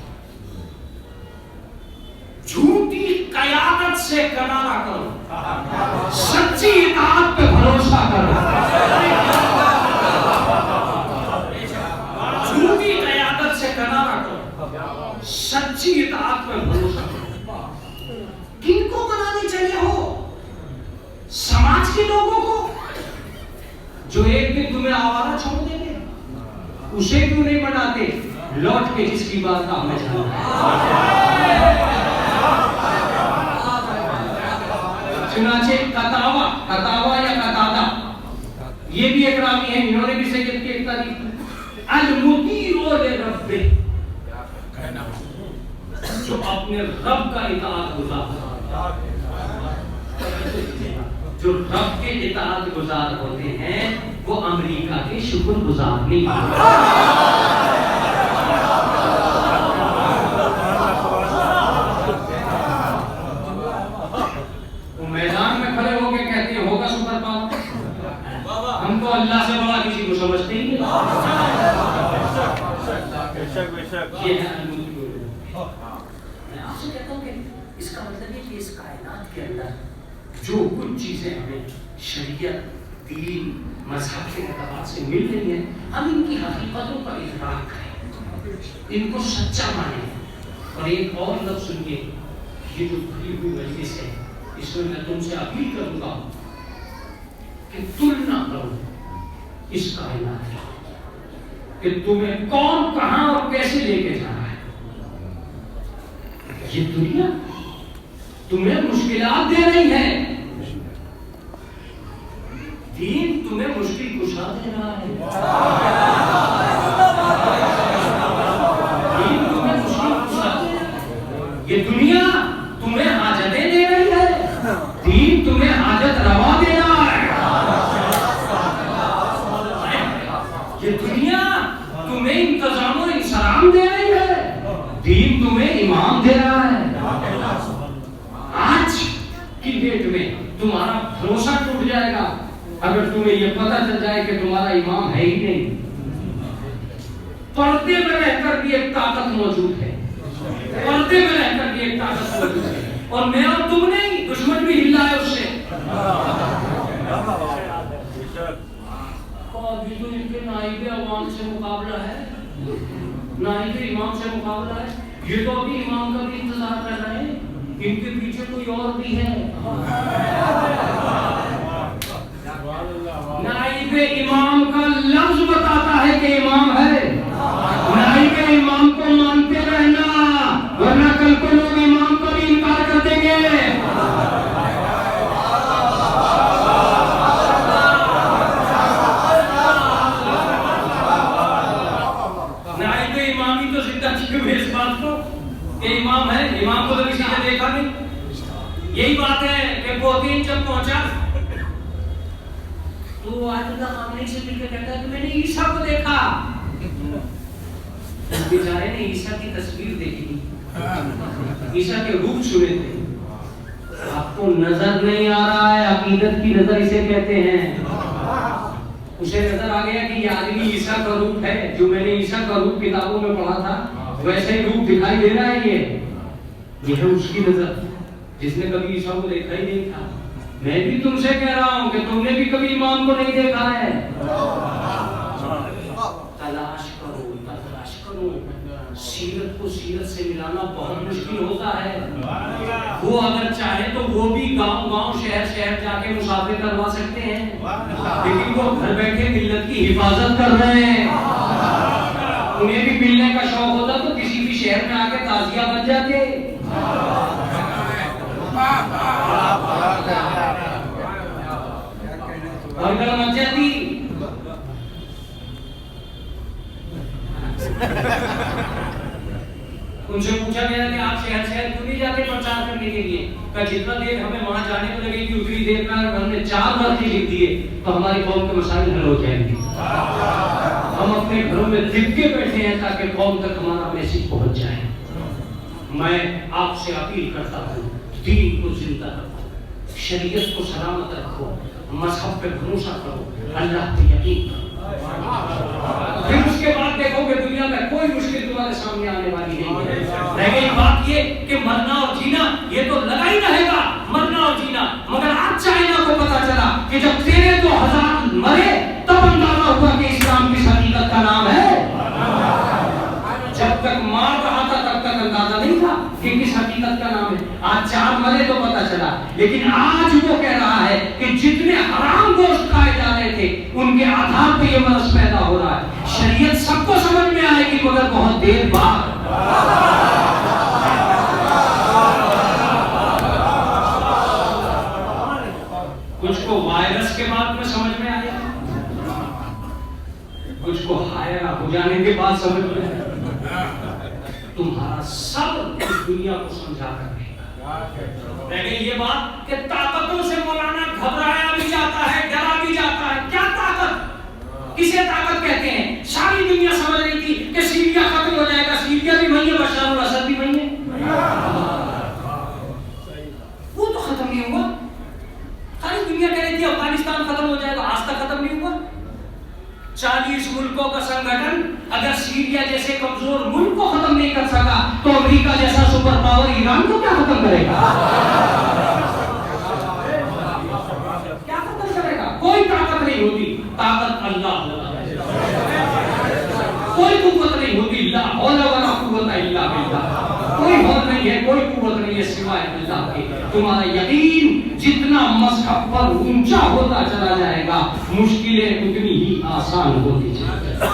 جھوٹی قیادت سے کنارہ کرو, سچی اطاعت پہ بھروسہ کرو. جھوٹی قیادت سے کنارہ کرو, سچی اطاعت پہ بھروسہ کرو. کن کو منانی چاہیے ہو؟ کے لوگوں کو جو ایک دن تمہیں آوارہ چھوڑ دیں گے، اسے کیوں نہیں بناتے لوٹ کے جس کی بات کا ہمیں جانا ہے؟ چنانچہ قطاوہ یا قطادہ یہ بھی ایک راوی ہے، انہوں نے بھی سید کی ایک تعریف المطیع لربہ، جو اپنے رب کا اطاعت گزار، جو رب کے اطاعت گزار ہوتے ہیں وہ امریکہ کے شکر گزار نہیں ہوتے۔ وہ میدان میں کھڑے ہو کے کہتے ہیں ہوگا سپر پاور، ہم تو اللہ سے بڑا کسی کو سمجھتے ہی نہیں۔ یہ ہے میں آپ سے کہتا ہوں کہ اس کا مطلب یہ کہ اس کائنات کے اندر جو کچھ چیزیں ہمیں شریعت، دین، مذہب کے اعتبار سے مل رہی ہیں، ہم ان کی حقیقتوں کا ادراک کریں، ان کو سچا مانیں۔ اور ایک اور لفظ سنیے، یہ جو کھلی ہوئی مجلس ہے اس میں تم سے اپیل کروں گا کہ تلنا کرو اس کائنات کی کہ تمہیں کون کہاں اور کیسے لے کے جا رہا ہے۔ یہ دنیا تمہیں مشکلات دے رہی ہے، دین تمہیں مشکل کشا دے رہا ہے، دین تمہیں مشکل کشا دے رہا ہے۔ یہ دنیا تمہیں حاجتیں دے رہی ہے، دین تمہیں حاجت روا دے رہا ہے۔ یہ دنیا تمہیں انتظام و انسلام دے رہی ہے، دین تمہیں امام دے رہا ہے۔ آج کی ڈیٹ میں تمہارا بھروسہ ٹوٹ جائے گا اگر تمہیں یہ پتہ چل جائے کہ تمہارا امام ہے ہی نہیں۔ پردے میں رہ کر بھی ایک طاقت موجود ہے، پردے میں رہ کر بھی ایک طاقت موجود ہے، اور میں اور تم نہیں، دشمن بھی ہلا ہے اس سے۔ ابھی تو ان کے نائب عوام سے مقابلہ ہے، نائب امام سے مقابلہ ہے، یہ تو ابھی امام کا بھی انتظار کر رہے ہیں، ان کے پیچھے کوئی اور بھی ہے۔ نائب امام کا لفظ بتاتا ہے کہ امام ہے، نائب امام کو مانتے رہنا ورنہ کل کو لوگ امام کا بھی انکار کر دیں گے۔ امام ہے، امام کو تو کسی نے دیکھا نہیں۔ یہی بات ہے کہ پوتین جب پہنچا تو آیت اللہ خامنئی سے مل کے کہتا ہے کہ میں نے عیسیٰ کو دیکھا۔ بیچارے نے عیسیٰ کی تصویر دیکھی، عیسیٰ کے روپ سنے تھے۔ آپ کو نظر نہیں آ رہا ہے، عقیدت کی نظر اسے کہتے ہیں۔ اسے نظر آ گیا کہ یہ آدمی عیسیٰ کا روپ ہے، جو میں نے عیسیٰ کا روپ کتابوں میں پڑھا تھا ویسے ہی روپ دکھائی دے رہا ہے۔ یہ ہے اس کی نظر، جس نے کبھی عیسیٰ کو دیکھا ہی نہیں تھا۔ میں بھی تم سے کہہ رہا ہوں کہ تم نے بھی کبھی امام کو نہیں دیکھا ہے۔ تلاش کرو، سیرت کو سیرت سے ملانا بہت مشکل ہوتا ہے۔ وہ اگر چاہے تو وہ بھی گاؤں گاؤں شہر شہر جا کے مسافر کروا سکتے ہیں، لیکن وہ گھر بیٹھے ملت کی حفاظت کر رہے ہیں۔ انہیں بھی ملنے کا شوق ہوتا تو کسی بھی شہر میں آ کے تازیہ بن جاتے۔ اور گرم مچ جاتی۔ ان سے پوچھا گیا کہ آپ شہر شہر کیوں نہیں جاتے پرچار کرنے کے لیے؟ کہ جتنا دیر ہمیں وہاں جانے میں لگے گی اتنی دیر میں اگر ہم نے 4 بار لکھ دیے تو ہماری قوم کے مسائل حل ہو جائیں گے۔ ہم اپنے گھروں میں لکھ کے بیٹھے ہیں تاکہ قوم تک ہمارا میسج پہنچ جائے۔ میں آپ سے اپیل کرتا ہوں، دین کو زندہ رکھو، شریعت کو سلامت رکھو، مذہب پہ بھروسہ کرو، اللہ پہ یقین کرو۔ پھر اس کے بعد دیکھو کہ دنیا میں کوئی مشکل تمہارے سامنے آنے والی نہیں ہے۔ رہ گئی بات یہ کہ مرنا اور جینا یہ تو لگا ہی رہے گا، مرنا اور جینا۔ مگر آج چائنا کو پتا چلا کہ جب 13,000 مرے تب اندازہ ہوا کہ اسلام کی حقیقت کا نام ہے۔ جب تک مار رہا تھا تب تک اندازہ نہیں تھا کہ کس حقیقت کا نام ہے۔ آج 4 مرے تو پتا چلا، لیکن آج وہ کہہ رہا ہے کہ جتنے یہ مرض پیدا ہو رہا ہے. شریعت سب کو سمجھ میں آئے گی مگر بہت دیر بعد. کچھ کو وائرس کے بعد میں سمجھ میں آئے گا, کچھ کو ہائرہ ہو جانے کے بعد سمجھ میں آئے گا. تمہارا سب اس دنیا کو سمجھا کر رہے گا. لیکن یہ بات کہ طاقتوں سے مولانا گھبرایا بھی جاتا ہے, ڈرا بھی جاتا ہے. کیا طاقت, کسے طاقت کہتے ہیں؟ ساری دنیا سمجھ رہی تھی کہ سیریا ختم ہو جائے گا. سیریا بھی وہی ہے, بشار الاسد بھی وہی ہے. وہ تو ختم نہیں ہوا. ساری دنیا کہہ رہی تھی افغانستان ختم ہو جائے گا, آج تک ختم نہیں ہوا. 40 ملکوں کا سنگٹھن اگر سیریا جیسے کمزور ملک کو ختم نہیں کر سکا تو امریکہ جیسا سپر پاور ایران کو کیا ختم کرے گا؟ کیا ختم کرے گا؟ کوئی طاقت نہیں ہوتی. طاقت اللہ ہوتا ہے. کوئی قوت نہیں ہوتی. لا حول ولا قوت الا باللہ. کوئی حول نہیں ہے, کوئی قوت نہیں ہے سوائے اللہ کے. تمہارا یقین جتنا مذہب پر اونچا ہوتا چلا جائے گا مشکلیں اتنی ہی آسان ہوتی چلی جائیں گی.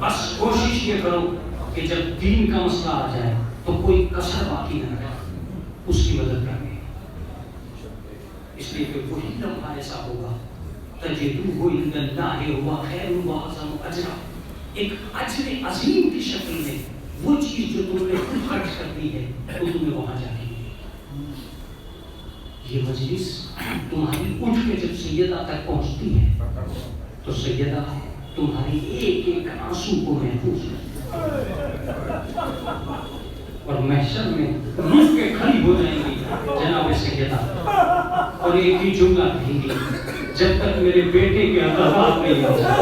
بس کوشش یہ کرو کہ جب دین کا مسئلہ آ جائے تو کوئی کسر باقی نہ رہے اس کی مدد کرنے. اس لیے کہ وہی لمحہ ایسا ہوگا تجدوہ عند اللہ ہوا خیر و اعظم اجرا. ایک اجر عظیم کی شکل میں وہ چیز جو تم نے خود خرچ کر دی ہے تو تمہیں وہاں جانے گی. یہ مجلس تمہاری اٹھ کے جب سیدہ تک پہنچتی ہے تو سیدہ تمہاری ایک ایک آنسو کو محفوظ کرتی اور محشر میں رک کے کھڑی ہو جائیں گی جناب سیدہ اور ایک ہی جملہ کہیں گی, جب تک میرے بیٹے کے عذاب نہیں ہو جائے,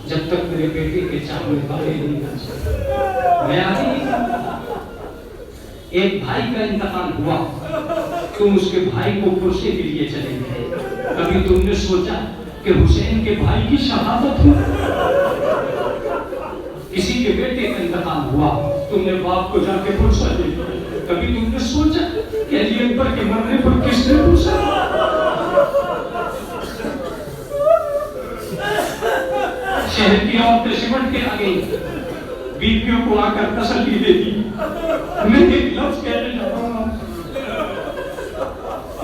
جب تک میرے بیٹے کے چاہنے والے نہیں ہو جائے. میں آگے ایک بھائی کا انتقال ہوا, تم اس کے بھائی کو پرسے کے لیے چلے گئے. کبھی تم نے سوچا کہ حسین کے بھائی کی شہادت ہو؟ کسی کے بیٹے کا انتقال ہوا, تم نے باپ کو جا کے پرسا دیا. کبھی تم نے سوچا کہ علی اکبر کے مرنے پر کس نے پوچھا؟ شہر کی عورتیں سمٹ کے آ گئی, بیویوں کو آ کر تسلی دے دی. میں ایک لفظ کہنے جاتا ہوں,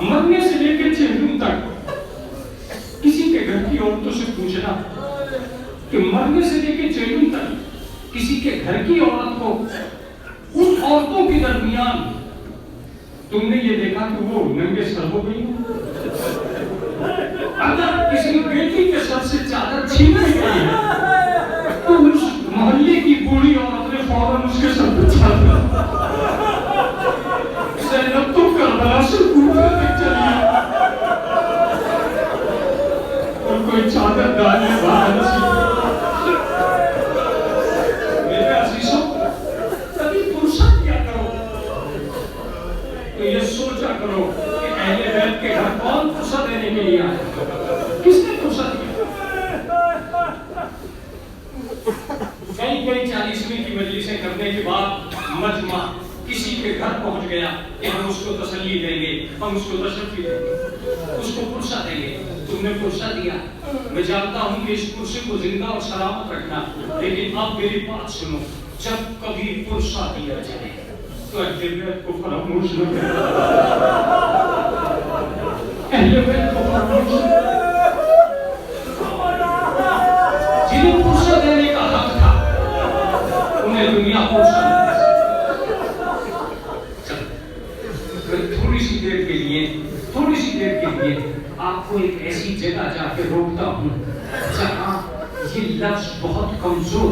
مرنے سے لے کے چہروں تک کسی کے گھر کی عورتوں سے پوچھنا کہ مرنے سے لے کے چہروں تک کسی کے گھر کی عورت کو ان عورتوں کے درمیان تم نے یہ دیکھا کہ وہ ننگے سر ہو گئی. اگر کسی بیٹی کے سر سے چادر چھین گئی ہے تو اس محلے کی بوڑھی عورت نے فوراً اس کے سر پہ چادر, زینب تو کربلا سے کوفہ تک چلی اور کوئی چادر ڈالنے والا نہیں. میرے عزیزوں, کبھی فرصت کیا کرو تو یہ سوچا کرو کہ اہل بیت کے گھر کون فرصت دینے کے لیے آئے, کس نے فرصت دیا؟ کئی 40ویں کی مجلسیں کرنے کے بعد مجمع کسی کے گھر پہنچ گیا کہ ہم اس کو تسلی دیں گے, ہم اس کو تشفی دیں گے, اس کو فرصت دیں گے. تم نے فرصت دیا. میں جانتا ہوں کہ اس کرسی کو زندہ اور سلامت رکھنا, لیکن اب میری بات سنو, جب کبھی فرصت دیا جائے تو اہل بیت کو فراموش نہ کرنا. اہل بیت کو فراموش نہ کرنا. جنہیں فرصت دینے کا حق تھا انہیں دنیا فرصت تھوڑی سی دیر کے لیے آپ کو ایک ایسی جگہ جا کے روکتا ہوں جہاں یہ لفظ بہت کمزور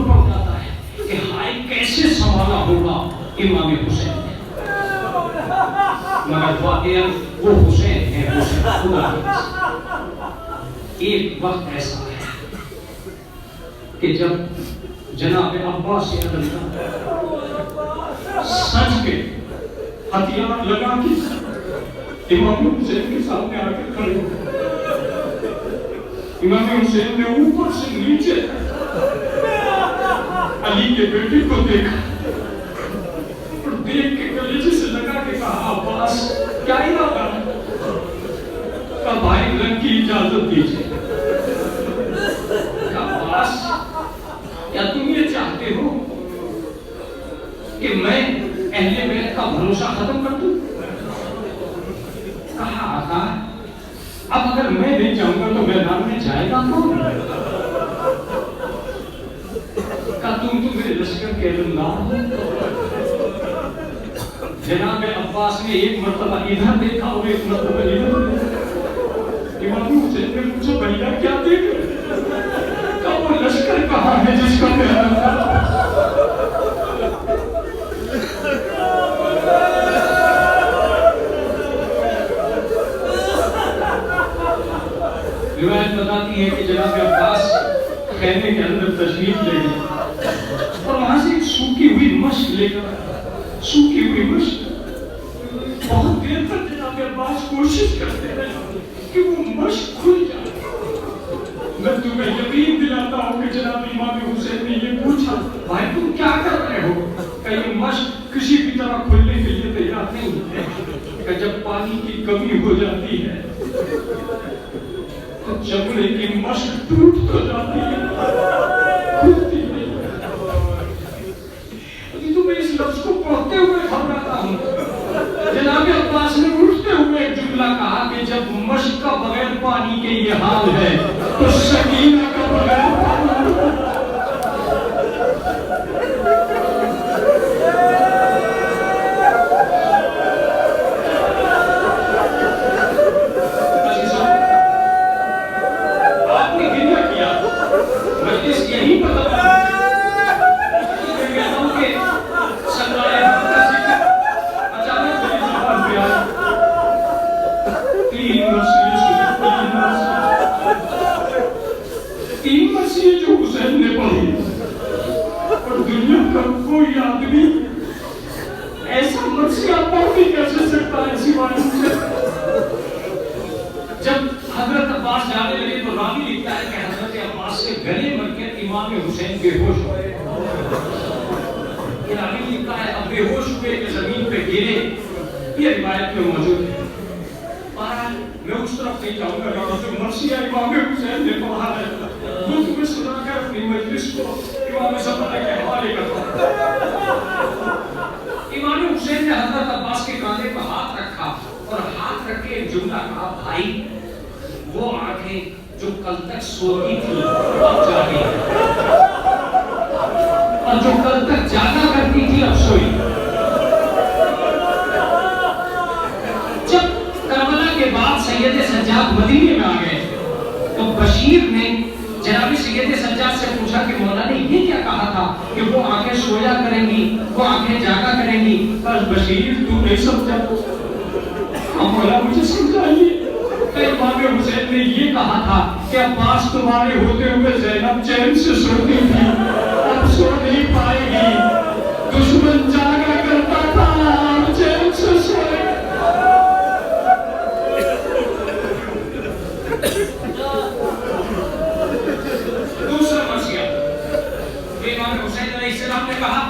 پڑ جاتا ہے, کہ ہائے کیسے سنبھالا ہوگا امام حسین نے. مگر واقعہ وہ حسین ہے, خدا ایک وقت ایسا ہے کہ جب جناب عباس عدل سج کے ہتھیار لگا کے امام حسین کے سامنے آ کے کھڑے ہو, امام حسین نے اوپر سے نیچے علی کے بیٹے کو دیکھا اور دیکھ کے کلیجے سے لگا کے کہا عباس کیا ارادہ ہے؟ کہا بھائی رنگ کی اجازت دیجیے. کہا عباس کیا تم یہ چاہتے ہو کہ میں اہل بیت کا بھروسہ ختم کر دوں؟ کہا آقا اب اگر میں نہیں جاؤں گا تو میدان میں جائے گا کون؟ کہا تم تو میرے لشکر کے علمدار ہو. جناب عباس نے ایک مرتبہ ادھر دیکھا اور ایک مرتبہ ادھر دیکھا. امام حسین نے پوچھا بھیا کیا دیکھ رہے؟ کہا وہ لشکر کہاں ہے جس کا میں روایت بتاتی ہے کہ جناب عباس خیمے کے اندر تشریف لے گئے اور وہاں سے ایک سوکھی ہوئی مشک لے کر سوکھی ہوئی مشک بہت دیر تک جناب عباس کوشش کرتے رہے کہ وہ مشک کھل جائے. میں تمہیں یقین دلاتا ہوں کہ جناب امام حسین نے یہ پوچھا بھائی تم کیا کر رہے ہو؟ کہ یہ مشک کسی بھی طرح کھلنے کے لیے تیار نہیں ہوتے کہ جب پانی کی کمی ہو جاتی ہے تو چمڑے کی مشک ٹوٹ تو جاتی ہے کھلتی نہیں. ابھی تو میں اس لفظ کو پڑھتے ہوئے گھبراتا ہوں. جناب عباس نے اٹھتے ہوئے ایک جملہ کہا کہ جب مشک کا بغیر پانی کے یہ حال ہے تو سکینہ کا بغیر پانی. آپ نے کیا کیا مجلس یہی پتہ تین مسیح جو حسین نے پڑھی اور دنیا کا کوئی آدمی ایسا مسیح پڑھ بھی کیسے سکتا ہے سوائے سے. جب حضرت عباس جانے لگے تو راوی لکھتا ہے کہ حضرت عباس کے گلے مر کے امام حسین بے ہوش ہوئے. یہ راوی لکھتا ہے اب بے ہوش ہوئے کہ زمین پہ گرے. یہ روایت میں موجود ہے. میں اس طرف نہیں جاؤں گا جو مرثیہ امام حسین نے پڑھا ہے وہ تمہیں سنا کر اپنی مجلس کو امام زمانہ کے حوالے کرتا ہوں. امام حسین نے حضرت عباس کے کاندھے پر ہاتھ رکھا اور ہاتھ رکھ کے ایک جملہ کہا بھائی وہ آنکھیں جو کل تک سوتی تھی اب جاگی اور جو کل تک جاگا کرتی تھی اب سوئی. سید سجاد مدینے میں آ گئے تو بشیر نے جناب سید سجاد سے پوچھا کہ مولا نے یہ کیا کہا تھا کہ وہ آنکھیں سویا کریں گی وہ آنکھیں جاگا کریں گی. پر بشیر تو نہیں سمجھا. مولا مجھے سمجھائیے. امام حسین نے یہ کہا تھا کہ عباس تمہارے ہوتے ہوئے زینب چین سے سوتی تھی اب سو نہیں پائے گی. دشمن جاگا کرتا تھا اب چین سے سوئے. دوسرا مسئلہ امام حسین علیہ السلام نے کہا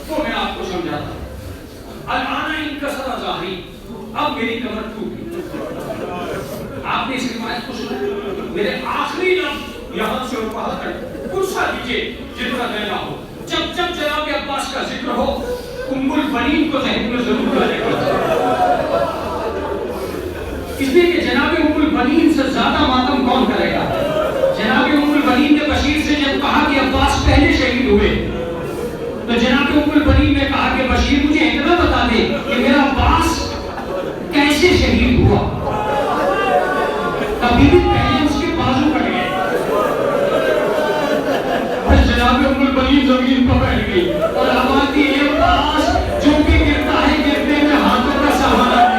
وہ میں آپ کو سمجھاتا ہوں. الآن انکسر ظہری اب میری کمر ٹوٹی. آپ نے اس روایت کو سنا. میرے آخری لفظ یہاں سے اوپر تک پرسا دیجئے جتنا دینا ہو. جب جب جناب عباس کا ذکر ہو ام البنین کو ذہن میں ضرور لانے کا. اس لیے کہ جناب ام البنین سے زیادہ ماتم کون کرے گا. جناب ام البنین نے بشیر سے جب کہا کہ عباس پہلے شہید ہوئے تو جناب ام البنین نے کہا کہ بشیر مجھے اتنا بتا دے کہ میرا عباس کیسے شہید ہوا. کبھی بھی پہلے اس کے بازو کٹ گئے. جناب ام البنین زمین پر بیٹھ گئی اور آواز دی اے عباس جو بھی گرتا ہے گرنے میں ہاتھوں کا سہارا ہے.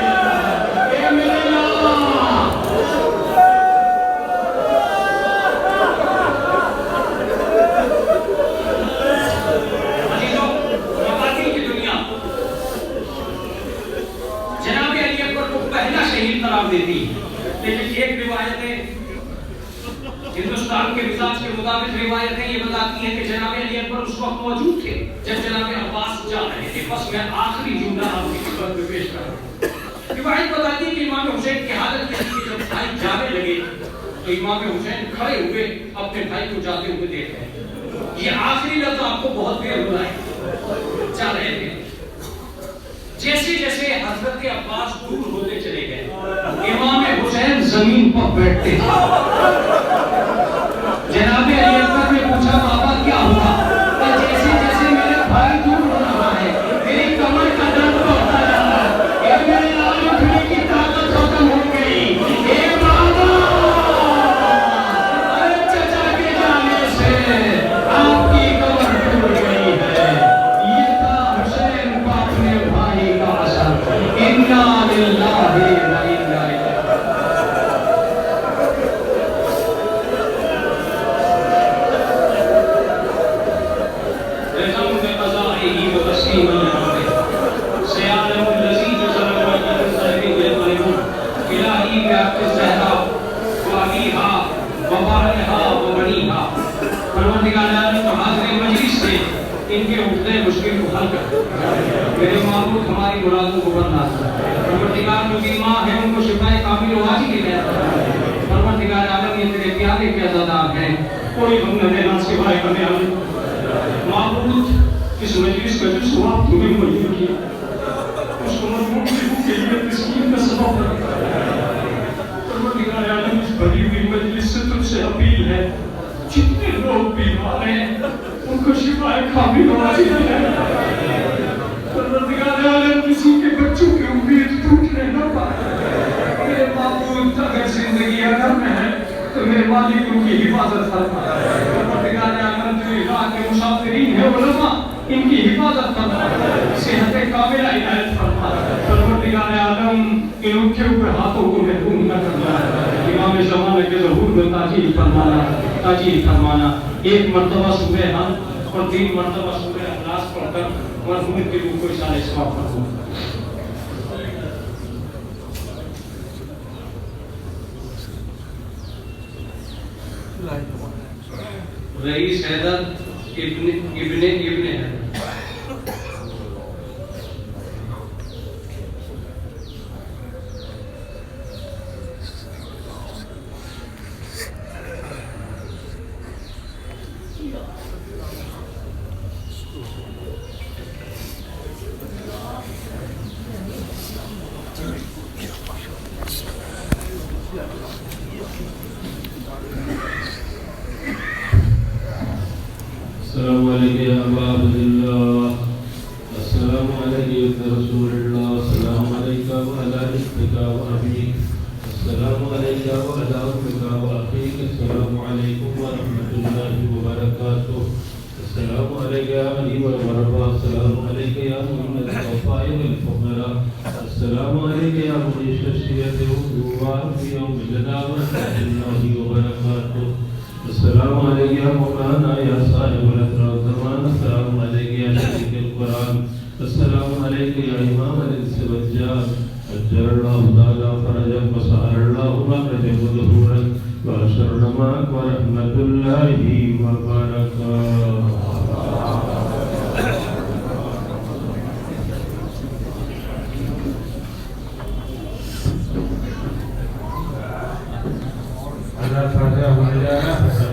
دیتی لیکن ایک روایت ہے ہندوستان کے مزاج کے مطابق روایتیں یہ بتاتی ہیں کہ جناب علی اکبر اس وقت موجود تھے جب جناب عباس جا رہے تھے. بس میں آخری جملہ آپ کی خدمت میں پیش کر رہا ہوں. روایت بتاتی ہے کہ امام حسین کی حالت کے لیے جب بھائی جانے لگے تو امام حسین کھڑے ہوئے اپنے بھائی کو جاتے ہوئے دیکھ رہے ہیں. یہ آخری لفظ آپ کو بہت دیر ہو رہا ہے. جا رہے تھے جیسے جیسے حضرت عباس دور ہوتے چلے گئے امام حسین زمین پر بیٹھتے ہیں. جناب علی اکبر نے پوچھا بابا کیا ہوا؟ جیسے جیسے میرا بھائی دور ہو رہا ہے میری کمر کا درد بڑھتا جا رہا ہے, میرے لال اٹھنے کی طاقت ختم ہو گئی. اے بابا ارے چچا کے جانے سے آپ کی کمر ٹوٹ گئی ہے. یہ تھا حسین کو اپنے بھائی کا اثر. انا للہ و انا الیہ. ان کے اٹھتے مشکل کو حل کر میرے معبود ہماری مرادوں کو بندہ. پروردگار جو کی ماں ہے ان کو شفائے کامل و عاجل دے. پروردگار عالم یہ تیرے پیارے کے عزادار ہیں, کوئی ہم نہ ناز کے بھائی کرنے آئے. معبود اس مجلس کا جو ثواب تمہیں مہیا کیا اس کو مضمون کے لیے تسکین کا سبب بنا. پروردگار عالم اس بھری ہوئی مجلس سے تجھ سے اپیل ہے جتنے لوگ بیمار ہیں ان کو شفائے کامل و عاجل دے. پروردگار عالم کسی کے بچوں کی امید ٹوٹنے نہ پائے. میرے معبود اگر زندگی اگر میں ہے تو میرے مالک ان کی حفاظت فرما. پروردگار عالم جو علاقے کے مسافرین ہیں علماء ان کی حفاظت فرما, صحت کاملہ عنایت فرما. پروردگار عالم ان اٹھے ہوئے ہاتھوں کو محفوظ نہ کرنا. امام زمانہ کے ظہور میں تاجیل فرمانا, تاجیل فرمانا. ایک مرتبہ سورہ حمد اور 3 مرتبہ سورہ اخلاص پڑھ کر مرحوم کی روح کو اشارہ ثواب فرماؤ. رئیس حیدر ابن حیدر. السلام علیکم یا ابا عبداللہ, السلام علیکم یا رسول اللہ, السلام علیکم و علی ابنک و ابیک, السلام علیکم و علی امک و اخیک, السلام علیکم و رحمۃ اللہ وبرکاتہ, السلام علیکم یا علی والمربع, السلام علیکم یا محمد الوفاء والفقراء, السلام علیکم یا منیش الشیعۃ والدوار فی یوم الندامۃ اللہ وبرکاتہ, السلام علیکم یا مولانا یا صاحب الزمان, السلام علیکم یا شریک القرآن, السلام علیکم یا امام الانس والجان, اجر اللہ تعالی فرجک وسعر اللہ مخرجک وظہورک واشر معک ورحمۃ اللہ وبرکاتہ. فاتحہ ہو جائے گا.